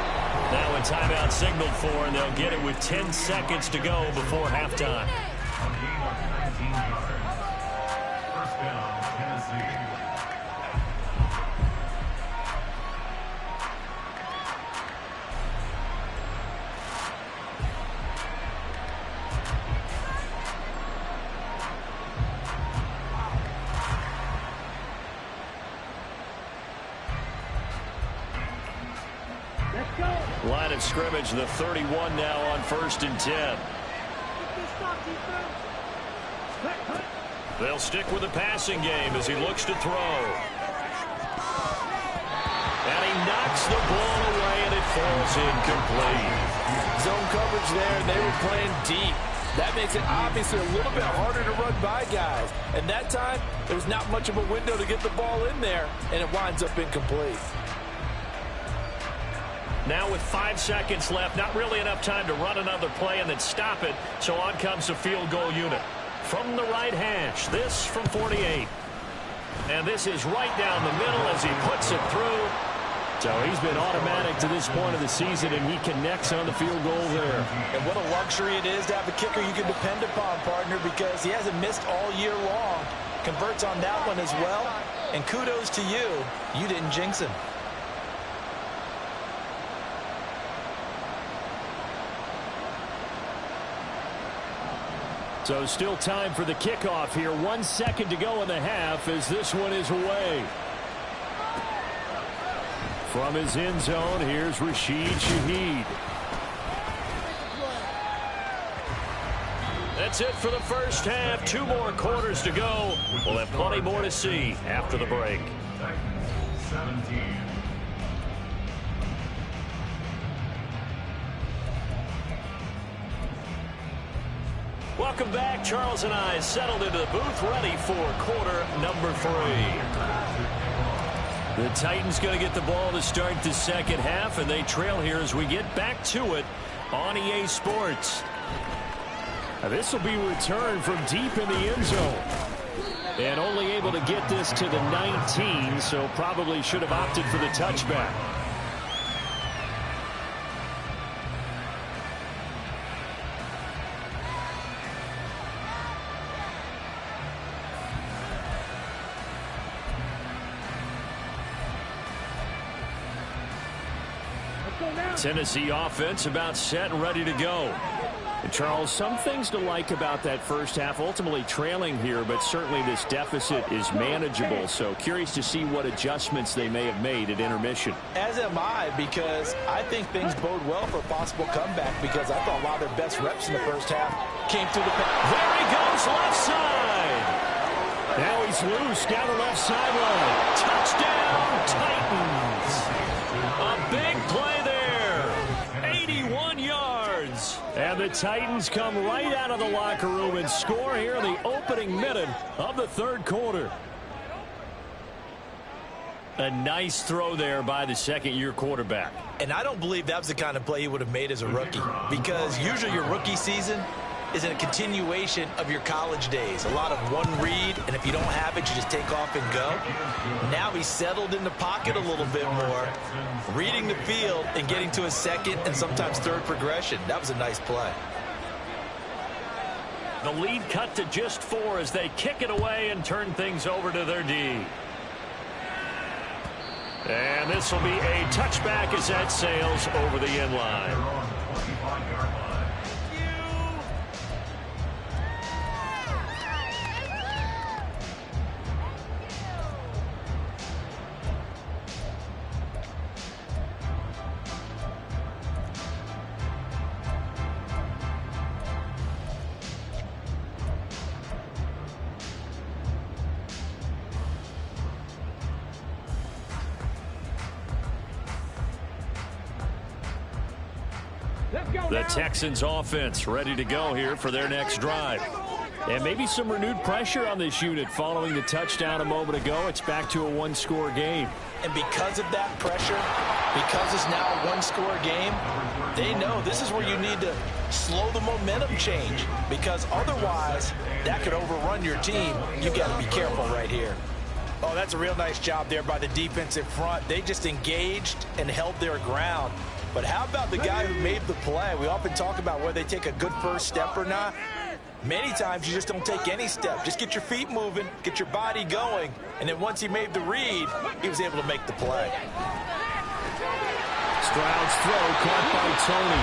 Now a timeout signaled for, and they'll get it with 10 seconds to go before halftime. Line of scrimmage, the 31 now on 1st and 10. They'll stick with the passing game as he looks to throw. And he knocks the ball away, and it falls incomplete. Zone coverage there, and they were playing deep. That makes it obviously a little bit harder to run by guys. And that time, there was not much of a window to get the ball in there, and it winds up incomplete. Now with 5 seconds left, not really enough time to run another play and then stop it. So on comes the field goal unit. From the right hash, this from 48. And this is right down the middle as he puts it through. So he's been automatic to this point of the season, and he connects on the field goal there. And what a luxury it is to have a kicker you can depend upon, partner, because he hasn't missed all year long. Converts on that one as well. And kudos to you. You didn't jinx him. So still time for the kickoff here. 1 second to go in the half as this one is away. From his end zone, here's Rashid Shaheed. That's it for the first half. 2 more quarters to go. We'll have plenty more to see after the break. 17. Welcome back. Charles and I settled into the booth, ready for quarter number 3. The Titans going to get the ball to start the second half, and they trail here as we get back to it on EA Sports. Now this will be returned from deep in the end zone. And only able to get this to the 19, so probably should have opted for the touchback. Tennessee offense about set and ready to go. And Charles, some things to like about that first half. Ultimately trailing here, but certainly this deficit is manageable. So curious to see what adjustments they may have made at intermission. As am I, because I think things bode well for a possible comeback, because I thought a lot of their best reps in the first half came through the pass. There he goes, left side. Now he's loose down the left sideline. Touchdown, Titans. A big play there. 81 yards. And the Titans come right out of the locker room and score here in the opening minute of the third quarter. A nice throw there by the second-year quarterback. And I don't believe that was the kind of play he would have made as a rookie, because usually your rookie season is a continuation of your college days. A lot of one read, and if you don't have it, you just take off and go. Now he's settled in the pocket a little bit more, reading the field and getting to a second and sometimes third progression. That was a nice play. The lead cut to just 4 as they kick it away and turn things over to their D. And this will be a touchback as that sails over the end line. The Texans offense ready to go here for their next drive. And maybe some renewed pressure on this unit following the touchdown a moment ago. It's back to a 1-score game. And because of that pressure, because it's now a 1-score game, they know this is where you need to slow the momentum change, because otherwise that could overrun your team. You've got to be careful right here. Oh, that's a real nice job there by the defensive front. They just engaged and held their ground. But how about the guy who made the play? We often talk about whether they take a good first step or not. Many times you just don't take any step. Just get your feet moving, get your body going, and then once he made the read, he was able to make the play. Stroud's throw caught by Tony.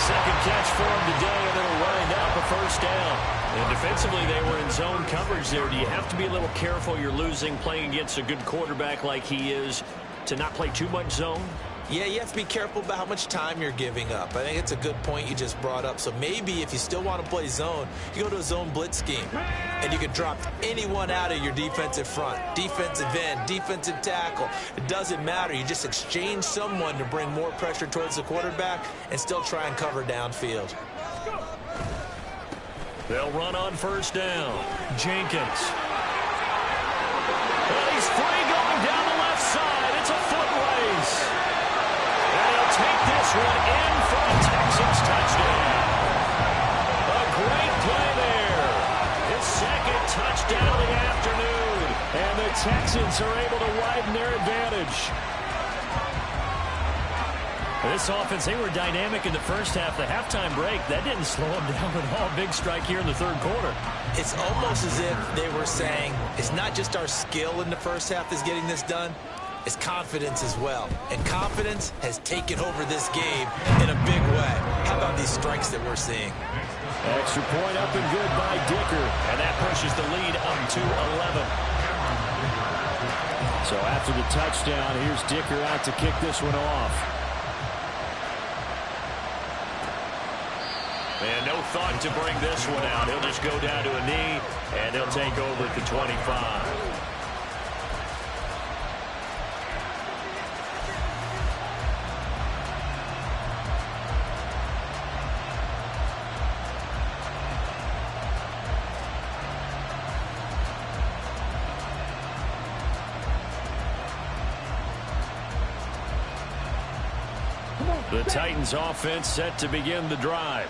Second catch for him today, and it'll wind out the first down. And defensively, they were in zone coverage there. Do you have to be a little careful? You're losing, playing against a good quarterback like he is, to not play too much zone? Yeah, you have to be careful about how much time you're giving up. I think it's a good point you just brought up. So maybe if you still want to play zone, you go to a zone blitz scheme. And you can drop anyone out of your defensive front. Defensive end, defensive tackle. It doesn't matter. You just exchange someone to bring more pressure towards the quarterback and still try and cover downfield. They'll run on first down. Jenkins. And he's free going down the left side. It's a foot race. And he'll take this one in for a Texans touchdown. A great play there. His second touchdown of the afternoon. Titans are able to widen their advantage. This offense, they were dynamic in the first half. The halftime break, that didn't slow them down at all. Big strike here in the third quarter. It's almost as if they were saying, it's not just our skill in the first half that's getting this done, it's confidence as well. And confidence has taken over this game in a big way. How about these strikes that we're seeing? Extra point up and good by Dicker. And that pushes the lead up to 11. So after the touchdown, here's Dicker out to kick this one off. And no thought to bring this one out. He'll just go down to a knee, and he'll take over at the 25. The Titans offense set to begin the drive.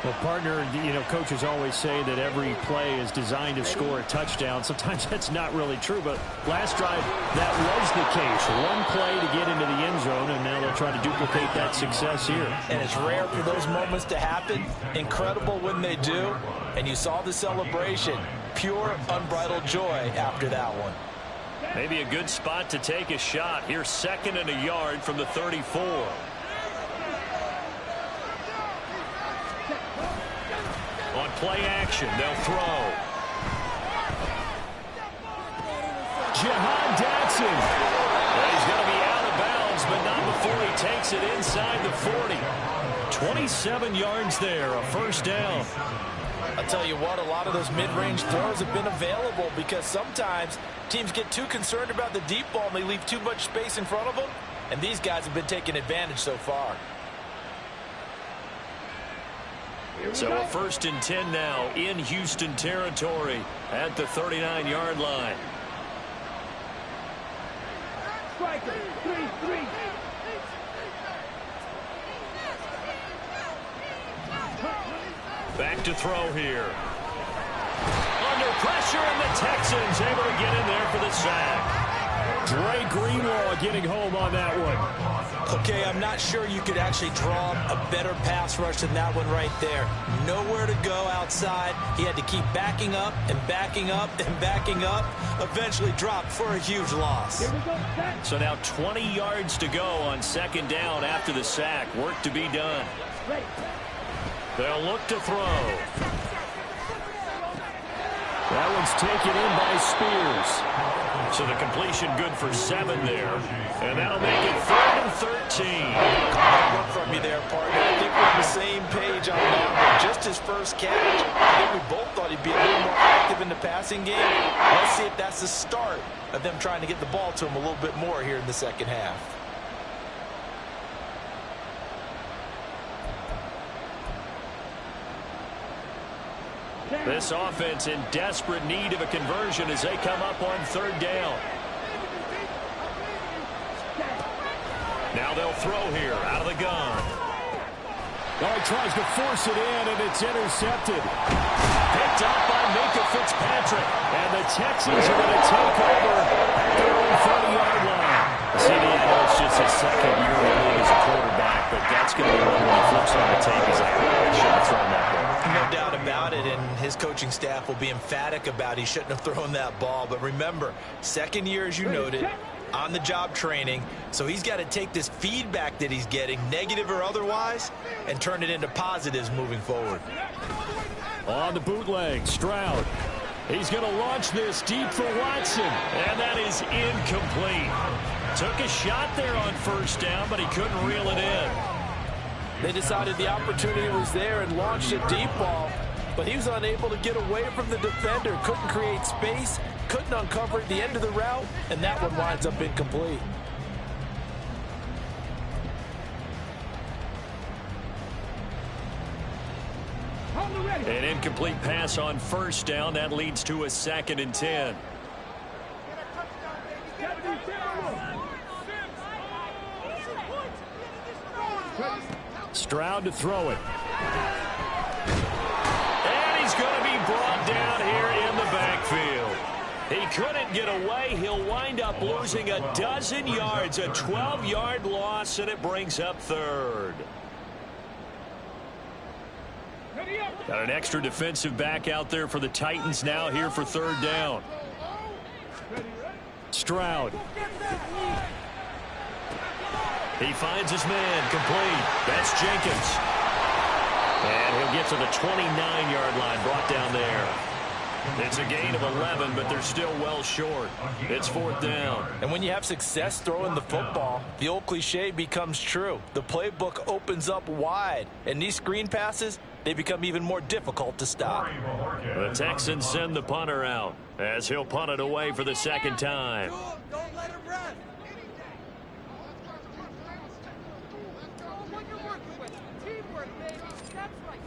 Well, partner, coaches always say that every play is designed to score a touchdown. Sometimes that's not really true, but last drive, that was the case. One play to get into the end zone, and now they'll try to duplicate that success here. And it's rare for those moments to happen. Incredible when they do. And you saw the celebration. Pure, unbridled joy after that one. Maybe a good spot to take a shot. Here's 2nd and a yard from the 34. On play action, they'll throw. Jahan Jackson. Well, he's going to be out of bounds, but not before he takes it inside the 40. 27 yards there, a first down. I'll tell you what, a lot of those mid-range throws have been available because sometimes teams get too concerned about the deep ball and they leave too much space in front of them, and these guys have been taking advantage so far. So a 1st and 10 now in Houston territory at the 39-yard line. Striker, 3-3. Back to throw here. Under pressure, and the Texans able to get in there for the sack. Dre Greenlaw getting home on that one. Okay, I'm not sure you could actually draw a better pass rush than that one right there. Nowhere to go outside. He had to keep backing up and backing up and backing up. Eventually dropped for a huge loss. So now 20 yards to go on 2nd down after the sack. Work to be done. They'll look to throw. That one's taken in by Spears. So the completion good for 7 there. And that'll make it 3rd and 13. Good work from you there, partner. I think we're on the same page on that one. Just his first catch. I think we both thought he'd be a little more active in the passing game. Let's see if that's the start of them trying to get the ball to him a little bit more here in the second half. This offense in desperate need of a conversion as they come up on 3rd down. Now they'll throw here out of the gun. Oh, he tries to force it in, and it's intercepted. Picked up by Minka Fitzpatrick. And the Texans are going to take over at their own 30-yard line. CD, I know it's just his 2nd year in the league as a quarterback, but that's going to be one when he flips on the tape. He's like, I should have thrown that ball. No doubt about it, and his coaching staff will be emphatic about he shouldn't have thrown that ball. But remember, 2nd year, as you noted, on-the-job training, so he's got to take this feedback that he's getting, negative or otherwise, and turn it into positives moving forward. On the bootleg, Stroud. He's going to launch this deep for Watson, and that is incomplete. Took a shot there on 1st down, but he couldn't reel it in. They decided the opportunity was there and launched a deep ball, but he was unable to get away from the defender, couldn't create space, couldn't uncover the end of the route, and that one winds up incomplete. An incomplete pass on 1st down. That leads to a 2nd and 10. Stroud to throw it. And he's going to be brought down here in the backfield. He couldn't get away. He'll wind up losing a dozen yards, a 12-yard loss, and it brings up third. Got an extra defensive back out there for the Titans now here for third down. Stroud. He finds his man, complete. That's Jenkins. And he'll get to the 29-yard line, brought down there. It's a gain of 11, but they're still well short. It's fourth down. And when you have success throwing the football, the old cliche becomes true. The playbook opens up wide, and these screen passes, they become even more difficult to stop. The Texans send the punter out as he'll punt it away for the second time. Don't let him rest. Teamwork, baby. That's right.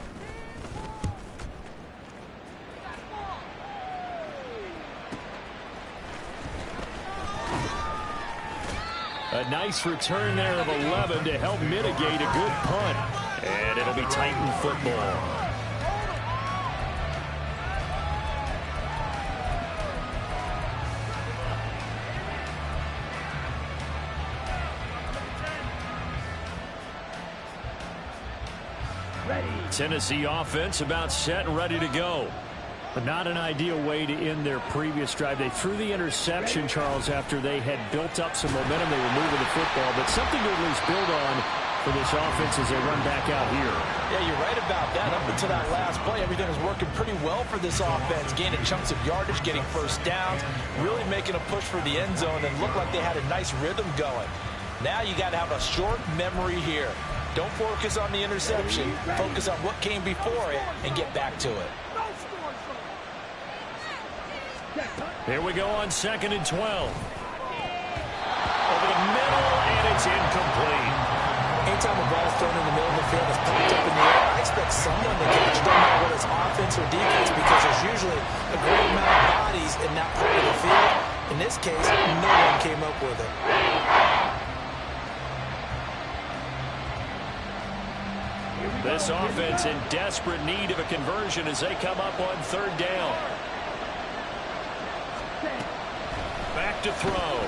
A nice return there of 11 to help mitigate a good punt. And it'll be Titan football. Tennessee offense about set and ready to go. But not an ideal way to end their previous drive. They threw the interception, Charles, after they had built up some momentum. They were moving the football, but something to at least build on for this offense as they run back out here. Yeah, you're right about that. Up until that last play, everything was working pretty well for this offense, gaining chunks of yardage, getting first downs, really making a push for the end zone, and looked like they had a nice rhythm going. Now you got to have a short memory here. Don't focus on the interception. Focus on what came before it and get back to it. Here we go on 2nd and 12. Over the middle, and it's incomplete. Anytime a ball is thrown in the middle of the field that's popped up in the air, I expect someone to catch it. Don't matter whether it's offense or defense, because there's usually a great amount of bodies in that part of the field. In this case, no one came up with it. This offense in desperate need of a conversion as they come up on third down. Back to throw.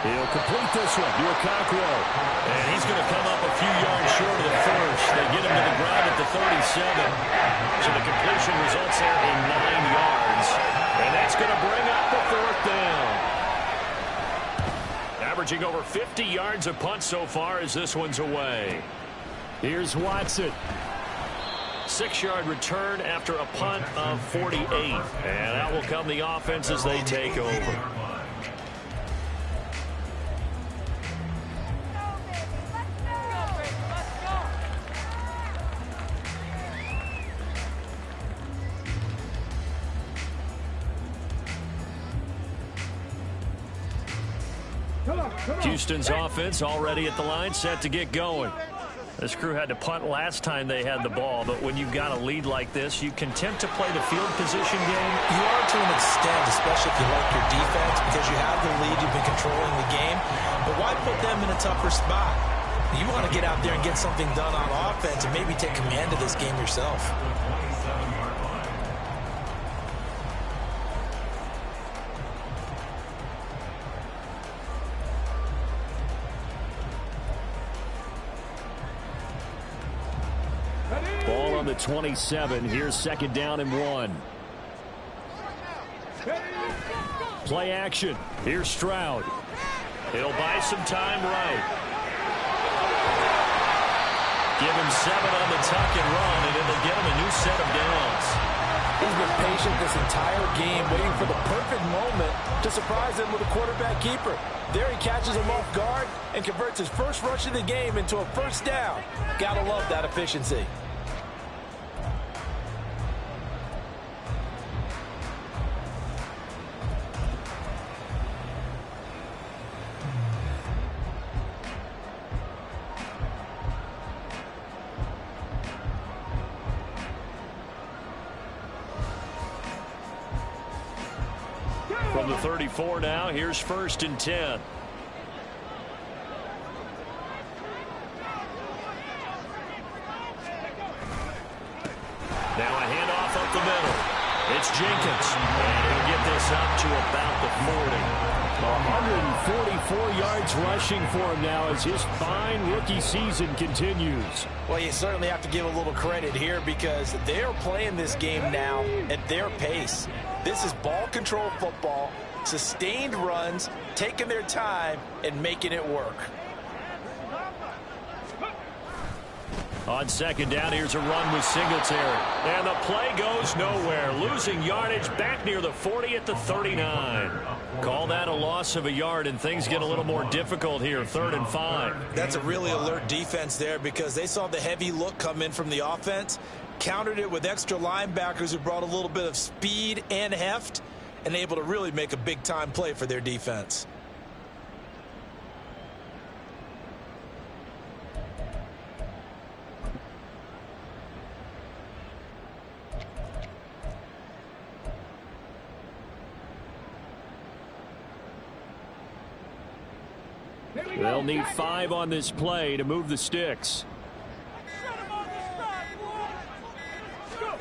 He'll complete this one to Okonkwo. And he's going to come up a few yards short of the first. They get him to the ground at the 37. So the completion results there in 9 yards. And that's going to bring up the fourth down. Averaging over 50 yards a punt so far as this one's away. Here's Watson. 6-yard return after a punt of 48. And out will come the offense as they take over. Houston's offense already at the line, set to get going. This crew had to punt last time they had the ball, but when you've got a lead like this, you can attempt to play the field position game. You are to an extent, especially if you like your defense, because you have the lead, you've been controlling the game. But why put them in a tougher spot? You want to get out there and get something done on offense and maybe take command of this game yourself. Ball on the 27. Here's 2nd down and 1. Play action. Here's Stroud. He'll buy some time right. Give him 7 on the tuck and run, and it'll get him a new set of downs. He's been patient this entire game, waiting for the perfect moment to surprise them with a quarterback keeper. There he catches him off guard and converts his first rush of the game into a first down. Gotta love that efficiency. From the 34 now, here's 1st and 10. Now a handoff up the middle. It's Jenkins. And he'll get this up to about the 40. 144 yards rushing for him now as his fine rookie season continues. Well, you certainly have to give a little credit here because they're playing this game now at their pace. This is ball control football, sustained runs, taking their time and making it work. On second down, here's a run with Singletary. And the play goes nowhere. Losing yardage back near the 40 at the 39. Call that a loss of a yard, and things get a little more difficult here, 3rd and 5. That's a really alert defense there because they saw the heavy look come in from the offense, countered it with extra linebackers who brought a little bit of speed and heft, and able to really make a big-time play for their defense. They'll need 5 on this play to move the sticks.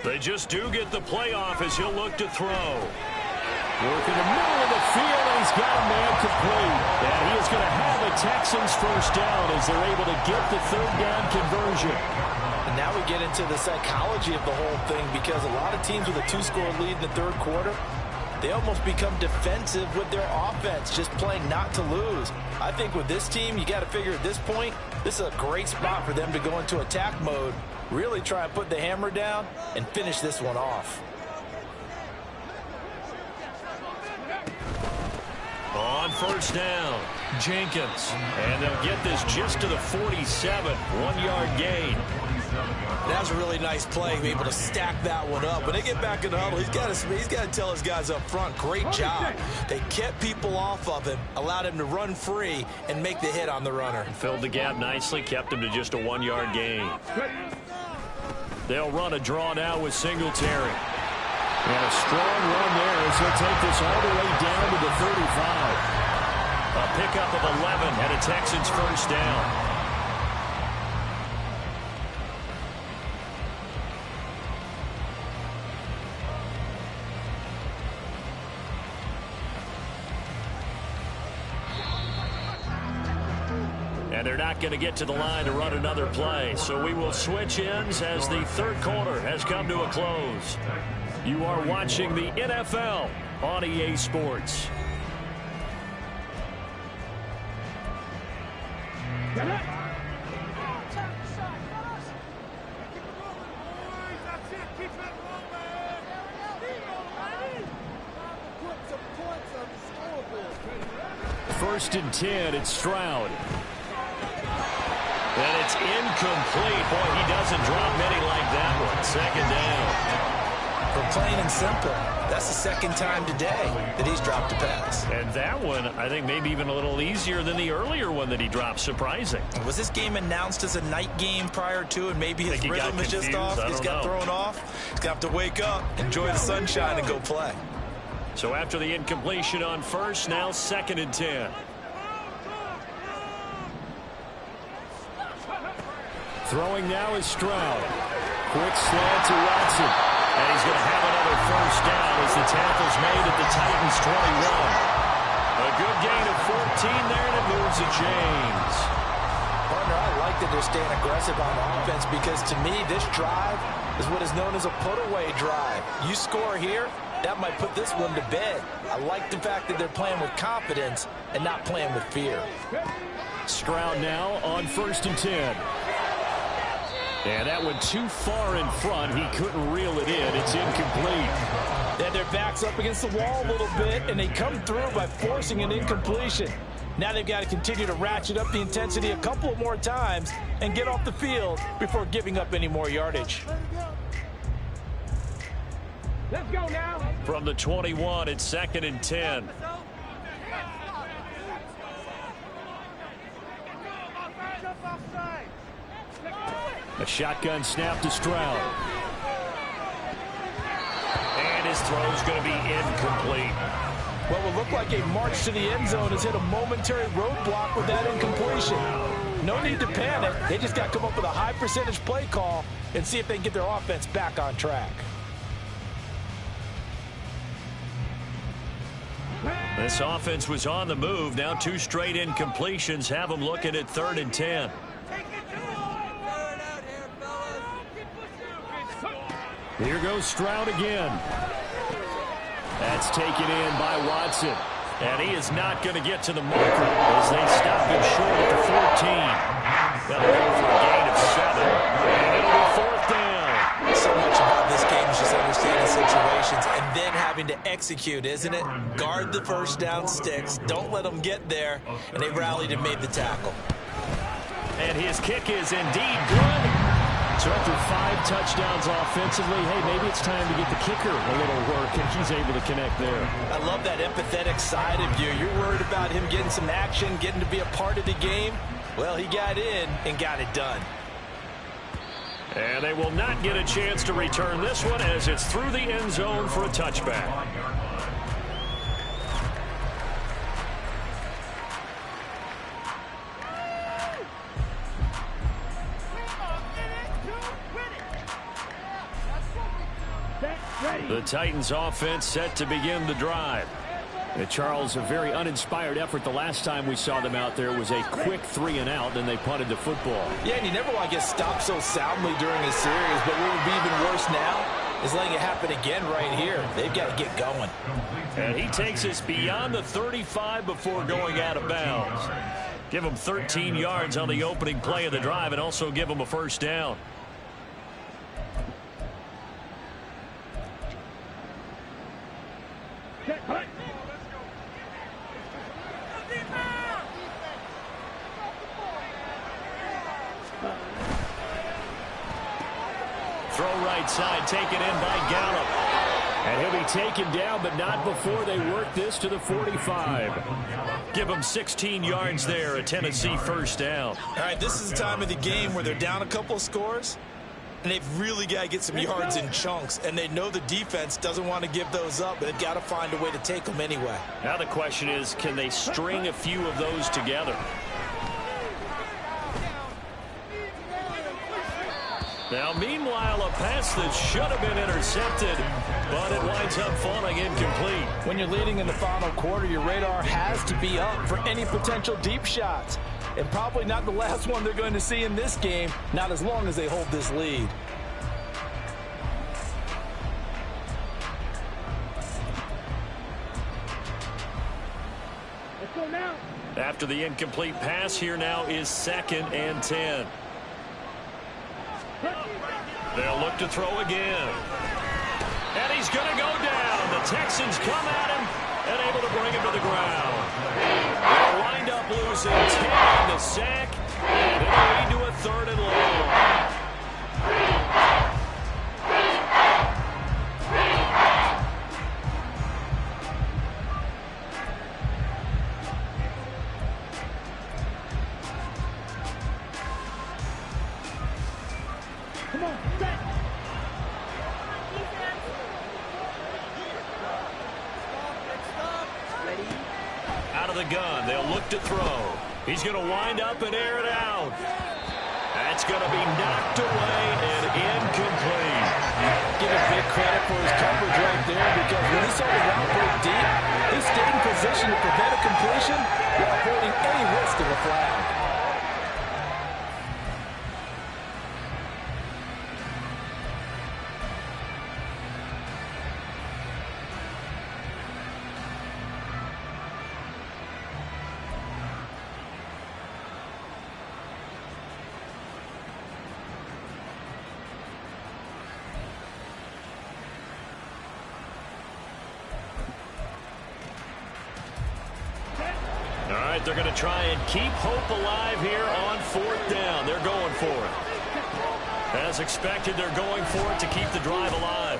They just do get the play off as he'll look to throw. Work in the middle of the field, and he's got a man complete. And he is going to have the Texans first down as they're able to get the 3rd down conversion. And now we get into the psychology of the whole thing because a lot of teams with a 2-score lead in the 3rd quarter, they almost become defensive with their offense, just playing not to lose. I think with this team, you got to figure at this point, this is a great spot for them to go into attack mode, really try and put the hammer down and finish this one off. On first down, Jenkins. And they'll get this just to the 47, 1-yard gain. That was a really nice play, able to stack that one up. When they get back in the huddle, he's got to tell his guys up front, great job. They kept people off of him, allowed him to run free and make the hit on the runner. Filled the gap nicely, kept him to just a 1-yard gain. They'll run a draw now with Singletary. And a strong run there as he'll take this all the way down to the 35. A pickup of 11 and a Texans first down. And they're not going to get to the line to run another play. So we will switch ends as the 3rd quarter has come to a close. You are watching the NFL on EA Sports. First and 10, it's Stroud. And it's incomplete. Boy, he doesn't drop many like that one. 2nd down. For plain and simple, that's the 2nd time today that he's dropped a pass. And that one, I think, maybe even a little easier than the earlier one that he dropped. Surprising. Was this game announced as a night game prior to, and maybe his rhythm is just off? He's got thrown off. He's going to have to wake up, enjoy the sunshine, and go play. So after the incompletion on first, now 2nd and 10. Throwing now is Stroud. Quick slant to Watson. And he's going to have another first down as the tackle's made at the Titans' 21. A good gain of 14 there, and it moves to James. Partner, I like that they're staying aggressive on offense because to me, this drive is what is known as a put-away drive. You score here, that might put this one to bed. I like the fact that they're playing with confidence and not playing with fear. Stroud now on 1st and 10. And that went too far in front. He couldn't reel it in. It's incomplete. Then their back's up against the wall a little bit, and they come through by forcing an incompletion. Now they've got to continue to ratchet up the intensity a couple of more times and get off the field before giving up any more yardage. Let's go now. From the 21, it's 2nd and 10. A shotgun snap to Stroud. And his throw's going to be incomplete. What will look like a march to the end zone has hit a momentary roadblock with that incompletion. No need to panic. They just got to come up with a high percentage play call and see if they can get their offense back on track. This offense was on the move. Now 2 straight incompletions have them looking at 3rd and 10. Here goes Stroud again. That's taken in by Watson. And he is not going to get to the marker as they stop him short at the 14. That'll go for a gain of 7. And it'll be 4th down. So much about this game is just understanding situations and then having to execute, isn't it? Guard the first down sticks. Don't let them get there. And they rallied and made the tackle. And his kick is indeed good. So after 5 touchdowns offensively, hey, maybe it's time to get the kicker a little work, and he's able to connect there. I love that empathetic side of you. You're worried about him getting some action, getting to be a part of the game. Well, he got in and got it done. And they will not get a chance to return this one as it's through the end zone for a touchback. The Titans offense set to begin the drive. Charles, a very uninspired effort the last time we saw them out there. Was a quick 3 and out, and they punted the football. Yeah, and you never want to get stopped so soundly during a series, but what would be even worse now is letting it happen again right here. They've got to get going. And he takes us beyond the 35 before going out of bounds. Give him 13 yards on the opening play of the drive and also give him a first down. Throw right side, taken in by Gallup. And he'll be taken down, but not before they work this to the 45. Give them 16 yards there, a Tennessee first down. All right, this is the time of the game where they're down a couple of scores, and they've really got to get some yards in chunks, and they know the defense doesn't want to give those up, but they've got to find a way to take them anyway. Now the question is, can they string a few of those together? Now, meanwhile, a pass that should have been intercepted, but it winds up falling incomplete. When you're leading in the final quarter, your radar has to be up for any potential deep shots. And probably not the last one they're going to see in this game, not as long as they hold this lead. Let's go now. After the incomplete pass, here now is 2nd and 10. They'll look to throw again. And he's going to go down. The Texans come at him and able to bring him to the ground. They'll wind up losing 10 on the sack, and it'll lead to a 3rd and long. Come on, set. Out of the gun, they'll look to throw. He's going to wind up and air it out. That's going to be knocked away and incomplete. Give him big credit for his coverage right there, because when he saw the route break deep, he stayed in position to prevent a completion while avoiding any risk of a flag. They're going to try and keep hope alive here on 4th down. They're going for it. As expected, they're going for it to keep the drive alive.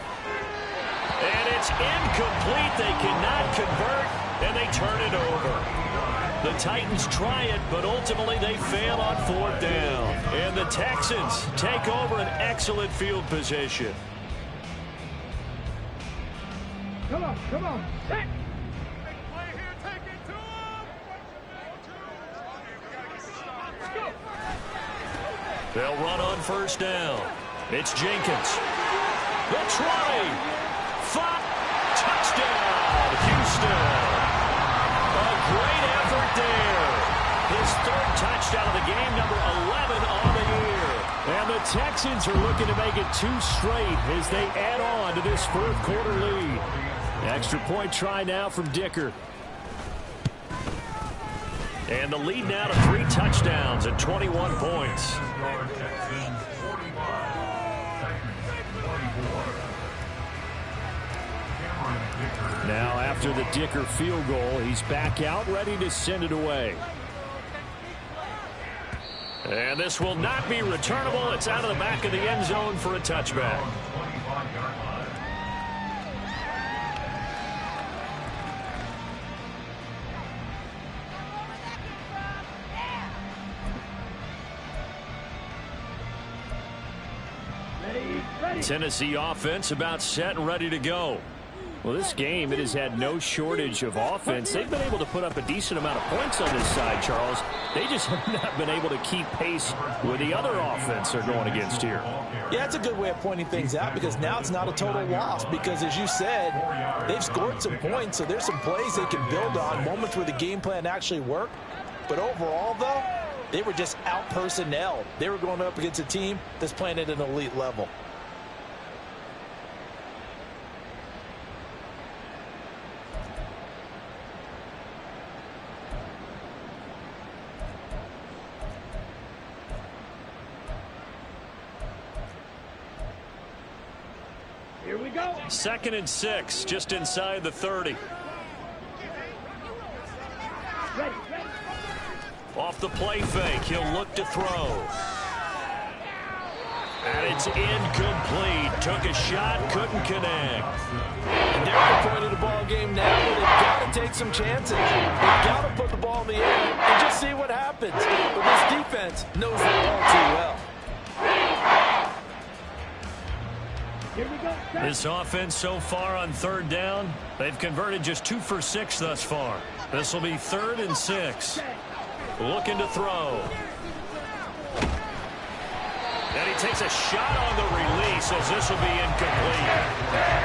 And it's incomplete. They cannot convert, and they turn it over. The Titans try it, but ultimately they fail on 4th down. And the Texans take over an excellent field position. Come on, come on. Set. They'll run on 1st down. It's Jenkins. The 20. 5. Touchdown, Houston. touchdown of the game, number 11 on the year. And the Texans are looking to make it 2 straight as they add on to this fourth quarter lead. Extra point try now from Dicker. And the lead now to 3 touchdowns and 21 points. Now after the Dicker field goal, he's back out ready to send it away. And this will not be returnable. It's out of the back of the end zone for a touchback. Tennessee offense about set and ready to go. Well, this game, it has had no shortage of offense. They've been able to put up a decent amount of points on this side, Charles. They just have not been able to keep pace with the other offense they're going against here. Yeah, it's a good way of pointing things out because now it's not a total loss because, as you said, they've scored some points, so there's some plays they can build on, moments where the game plan actually worked. But overall, though, they were just out-personnel. They were going up against a team that's playing at an elite level. Here we go. 2nd and 6, just inside the 30. Ready. Off the play fake, he'll look to throw. And it's incomplete. Took a shot, couldn't connect. And they're at the point of the ball game now where they've got to take some chances. They've got to put the ball in the air and just see what happens. But this defense knows that all too well. Here we go. This offense so far on 3rd down, they've converted just 2 for 6 thus far. This will be 3rd and 6. Looking to throw. And he takes a shot on the release as this will be incomplete.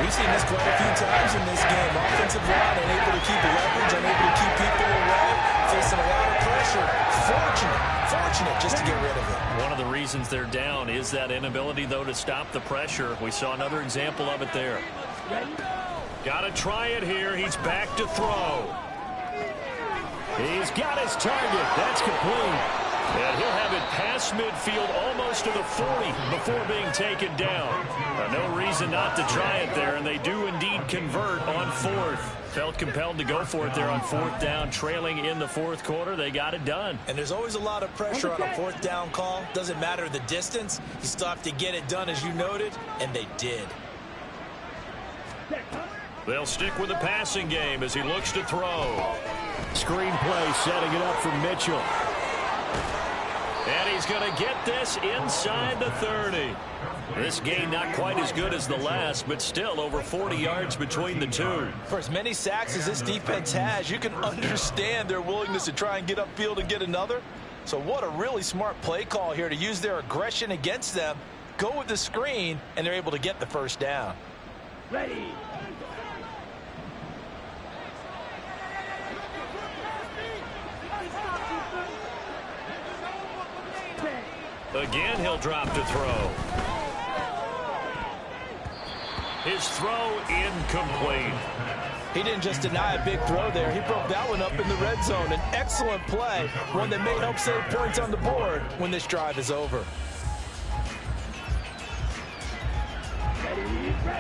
We've seen this quite a few times in this game. Offensive line unable to keep leverage, unable to keep people away, facing a lot of pressure. Fortunate just to get rid of it. One of the reasons they're down is that inability, though, to stop the pressure. We saw another example of it there. Got to try it here. He's back to throw. He's got his target. That's complete. And he'll have it past midfield almost to the 40 before being taken down. No reason not to try it there, and they do indeed convert on 4th. Felt compelled to go for it there on 4th down, trailing in the 4th quarter. They got it done. And there's always a lot of pressure on a 4th down call. Doesn't matter the distance. You still have to get it done, as you noted, and they did. They'll stick with the passing game as he looks to throw. Screen play setting it up for Mitchell. And he's going to get this inside the 30. This gain not quite as good as the last, but still over 40 yards between the two. For as many sacks as this defense has, you can understand their willingness to try and get upfield and get another. So what a really smart play call here to use their aggression against them, go with the screen, and they're able to get the 1st down. Ready. Again, he'll drop to throw. His throw incomplete. He didn't just deny a big throw there. He broke that one up in the red zone. An excellent play, one that may help save points on the board when this drive is over.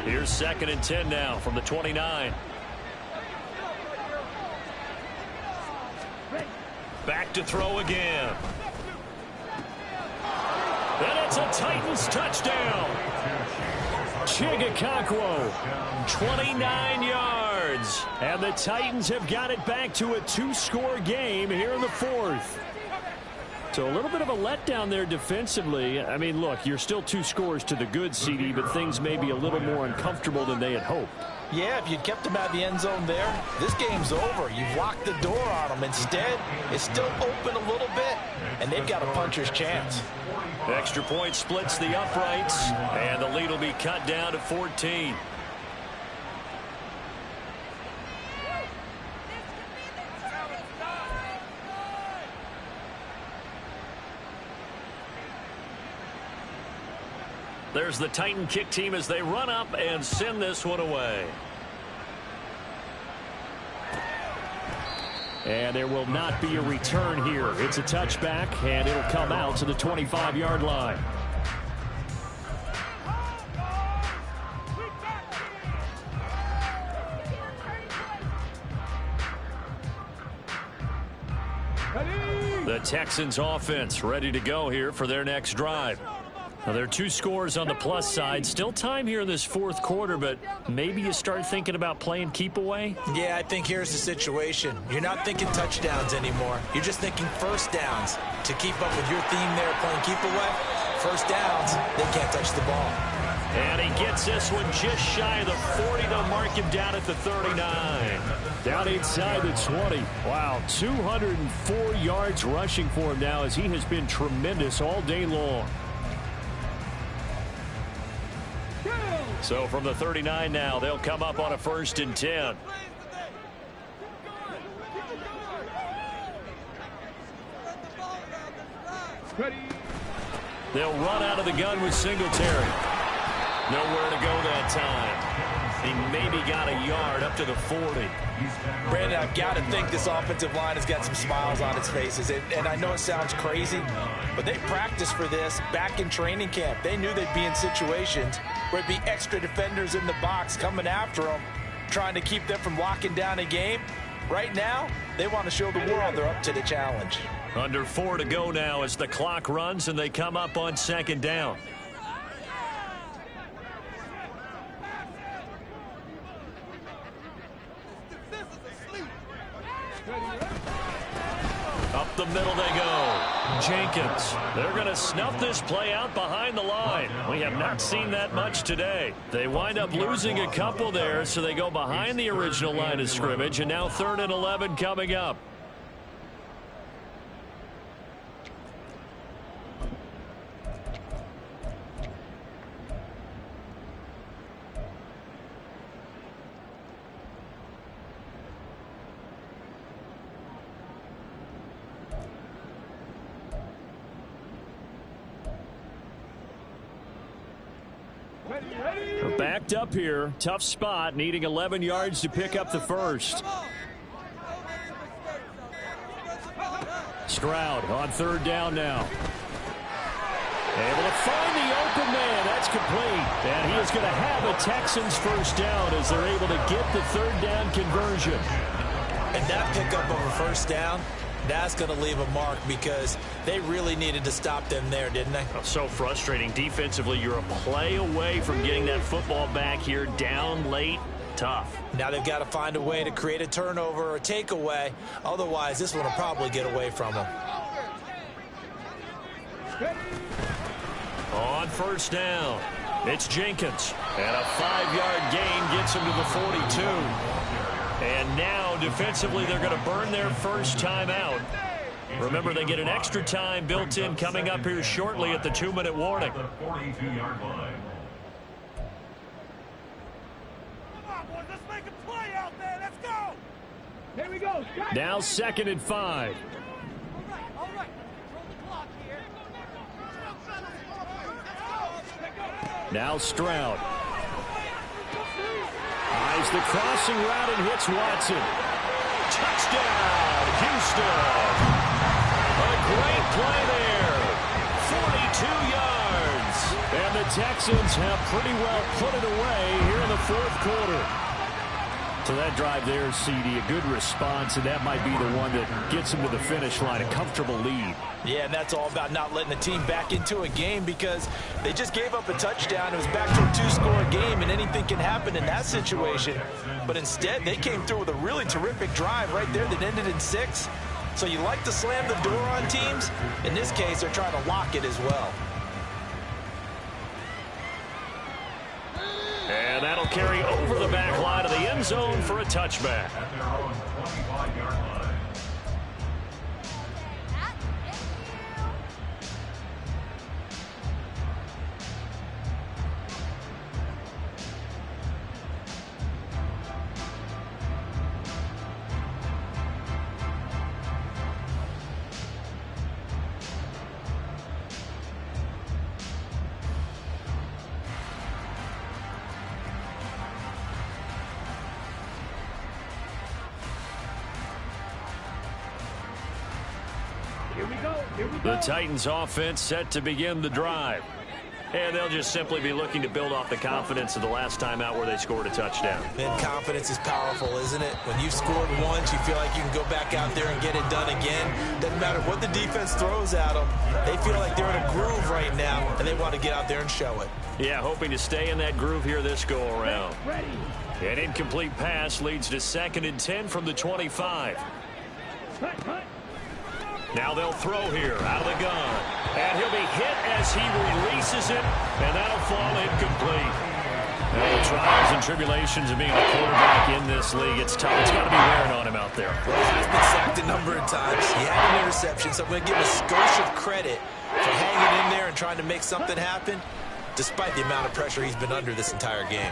Here's 2nd and 10 now from the 29. Back to throw again. And it's a Titans touchdown. Chigakakwo, 29 yards. And the Titans have got it back to a 2-score game here in the 4th. So a little bit of a letdown there defensively. I mean, look, you're still 2 scores to the good, CD, but things may be a little more uncomfortable than they had hoped. Yeah, if you'd kept them out of the end zone there, this game's over. You've locked the door on them. Instead, it's still open a little bit, and they've got a puncher's chance. Extra point splits the uprights, and the lead will be cut down to 14. There's the Titan kick team as they run up and send this one away. And there will not be a return here. It's a touchback, and it'll come out to the 25-yard line. The Texans offense ready to go here for their next drive. Now, there are 2 scores on the plus side. Still time here in this fourth quarter, but maybe you start thinking about playing keep away? Yeah, I think here's the situation. You're not thinking touchdowns anymore. You're just thinking first downs. To keep up with your theme there, playing keep away, first downs, they can't touch the ball. And he gets this one just shy of the 40. They'll mark him down at the 39. Down inside the 20. Wow, 204 yards rushing for him now as he has been tremendous all day long. So from the 39 now, they'll come up on a 1st and 10. They'll run out of the gun with Singletary. Nowhere to go that time. He maybe got a yard up to the 40. Brandon, I've got to think this offensive line has got some smiles on its faces. And I know it sounds crazy, but they practiced for this back in training camp. They knew they'd be in situations where it'd be extra defenders in the box coming after them, trying to keep them from locking down a game. Right now, they want to show the world they're up to the challenge. Under 4 to go now as the clock runs and they come up on 2nd down. Up the middle they go. Jenkins. They're going to snuff this play out behind the line. We have not seen that much today. They wind up losing a couple there, so they go behind the original line of scrimmage, and now 3rd and 11 coming up. We're backed up here. Tough spot, needing 11 yards to pick up the first. Stroud on 3rd down now. Able to find the open man. That's complete. And he is going to have a Texans first down as they're able to get the 3rd down conversion. And that pickup of a first down, that's going to leave a mark because they really needed to stop them there, didn't they? So frustrating. Defensively, you're a play away from getting that football back here down late. Tough. Now they've got to find a way to create a turnover or a takeaway. Otherwise, this one will probably get away from them. On 1st down, it's Jenkins. And a 5-yard gain gets him to the 42. And now, defensively, they're going to burn their first time out. Remember, they get an extra time built in coming up here shortly at the 2-minute warning. The 42-yard line. Come on, boys, let's make a play out there. Let's go. Here we go. Now 2nd and 5. All right. Control the clock here. Now Stroud. Eyes the crossing route and hits Watson. Touchdown, Houston. A great play there. 42 yards. And the Texans have pretty well put it away here in the 4th quarter. So that drive there, CD, a good response, and that might be the one that gets them to the finish line, a comfortable lead. Yeah, and that's all about not letting the team back into a game because they just gave up a touchdown. It was back to a 2-score game, and anything can happen in that situation. But instead, they came through with a really terrific drive right there that ended in 6. So you like to slam the door on teams. In this case, they're trying to lock it as well. And that'll carry over the back line of the end zone for a touchback. At their own 25-yard line. Here we go. Here we go. The Titans offense set to begin the drive. And they'll just simply be looking to build off the confidence of the last time out where they scored a touchdown. Man, confidence is powerful, isn't it? When you've scored once, you feel like you can go back out there and get it done again. Doesn't matter what the defense throws at them. They feel like they're in a groove right now, and they want to get out there and show it. Yeah, hoping to stay in that groove here this go-around. Ready. An incomplete pass leads to 2nd and 10 from the 25. Cut. Now they'll throw here out of the gun. And he'll be hit as he releases it, and that'll fall incomplete. And the trials and tribulations of being a quarterback in this league, it's tough. It's got to be wearing on him out there. Well, he's been sacked a number of times. He had an interception, so I'm going to give him a skosh of credit for hanging in there and trying to make something happen, despite the amount of pressure he's been under this entire game.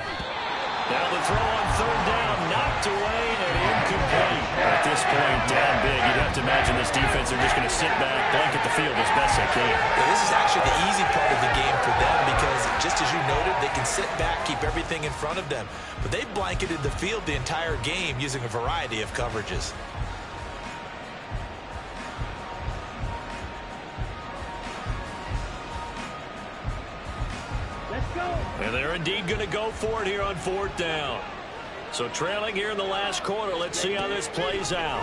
Now the throw on 3rd down, knocked away and incomplete. At this point, down big, you'd have to imagine this defense, they're just going to sit back, blanket the field as best they can. Yeah, this is actually the easy part of the game for them because, just as you noted, they can sit back, keep everything in front of them. But they blanketed the field the entire game using a variety of coverages. And they're indeed going to go for it here on 4th down. So trailing here in the last quarter, let's see how this plays out.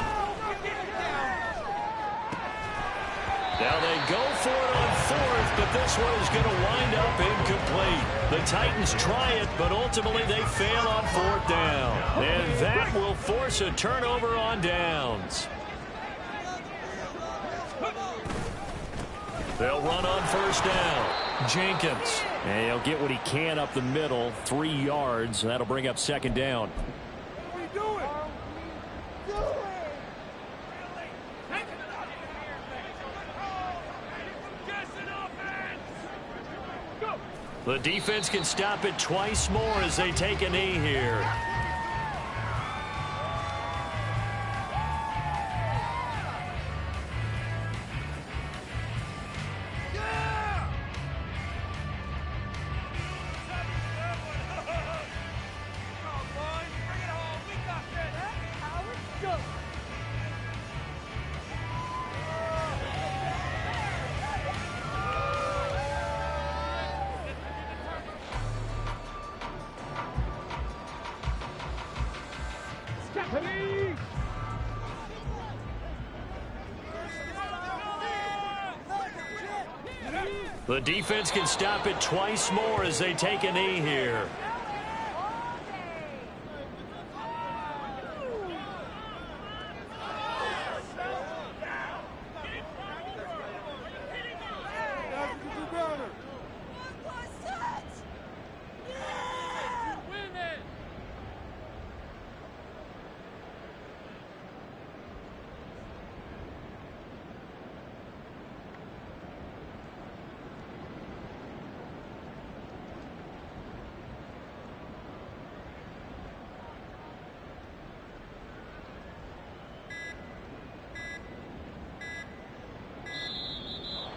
Now they go for it on 4th, but this one is going to wind up incomplete. The Titans try it, but ultimately they fail on 4th down. And that will force a turnover on downs. They'll run on 1st down. Jenkins. And he'll get what he can up the middle, 3 yards. That'll bring up 2nd down. The defense can stop it twice more as they take a knee here. The defense can stop it twice more as they take a knee here.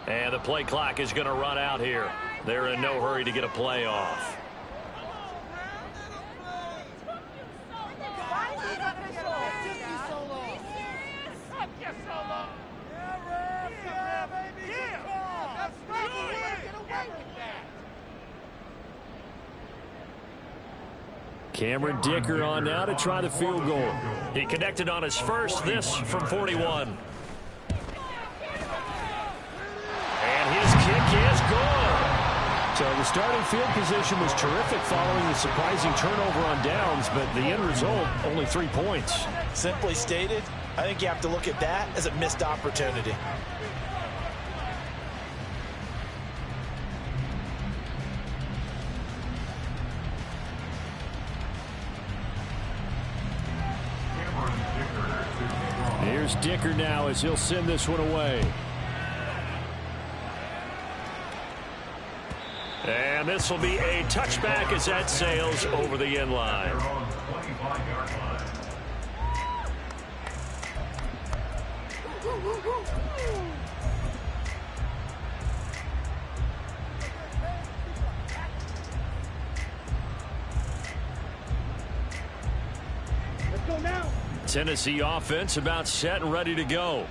And the play clock is going to run out here. They're in no hurry to get a play off. Cameron Dicker on now to try the field goal. He connected on his first, this from 41. Kick is good. So the starting field position was terrific following the surprising turnover on downs, but the end result, only 3 points. Simply stated, I think you have to look at that as a missed opportunity. Here's Dicker now as he'll send this one away. And this will be a touchback as that sails over the end line. Let's go now. Tennessee offense about set and ready to go.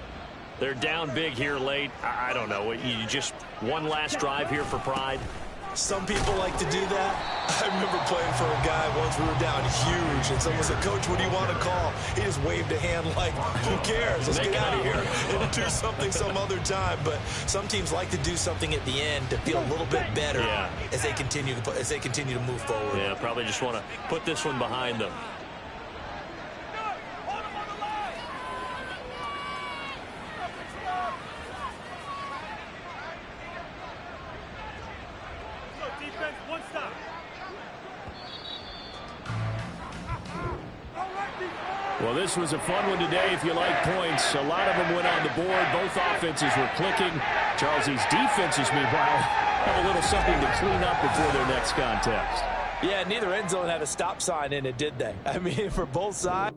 They're down big here late. I don't know. You just one last drive here for pride. Some people like to do that. I remember playing for a guy once. We were down huge, and someone said, "Coach, what do you want to call?" He just waved a hand like, "Who cares? Let's get out of here and do something some other time." But some teams like to do something at the end to feel a little bit better as they continue to move forward. Yeah, probably just want to put this one behind them. Well, this was a fun one today if you like points. A lot of them went on the board. Both offenses were clicking. Charles's defenses, meanwhile, have a little something to clean up before their next contest. Yeah, neither end zone had a stop sign in it, did they? I mean, for both sides.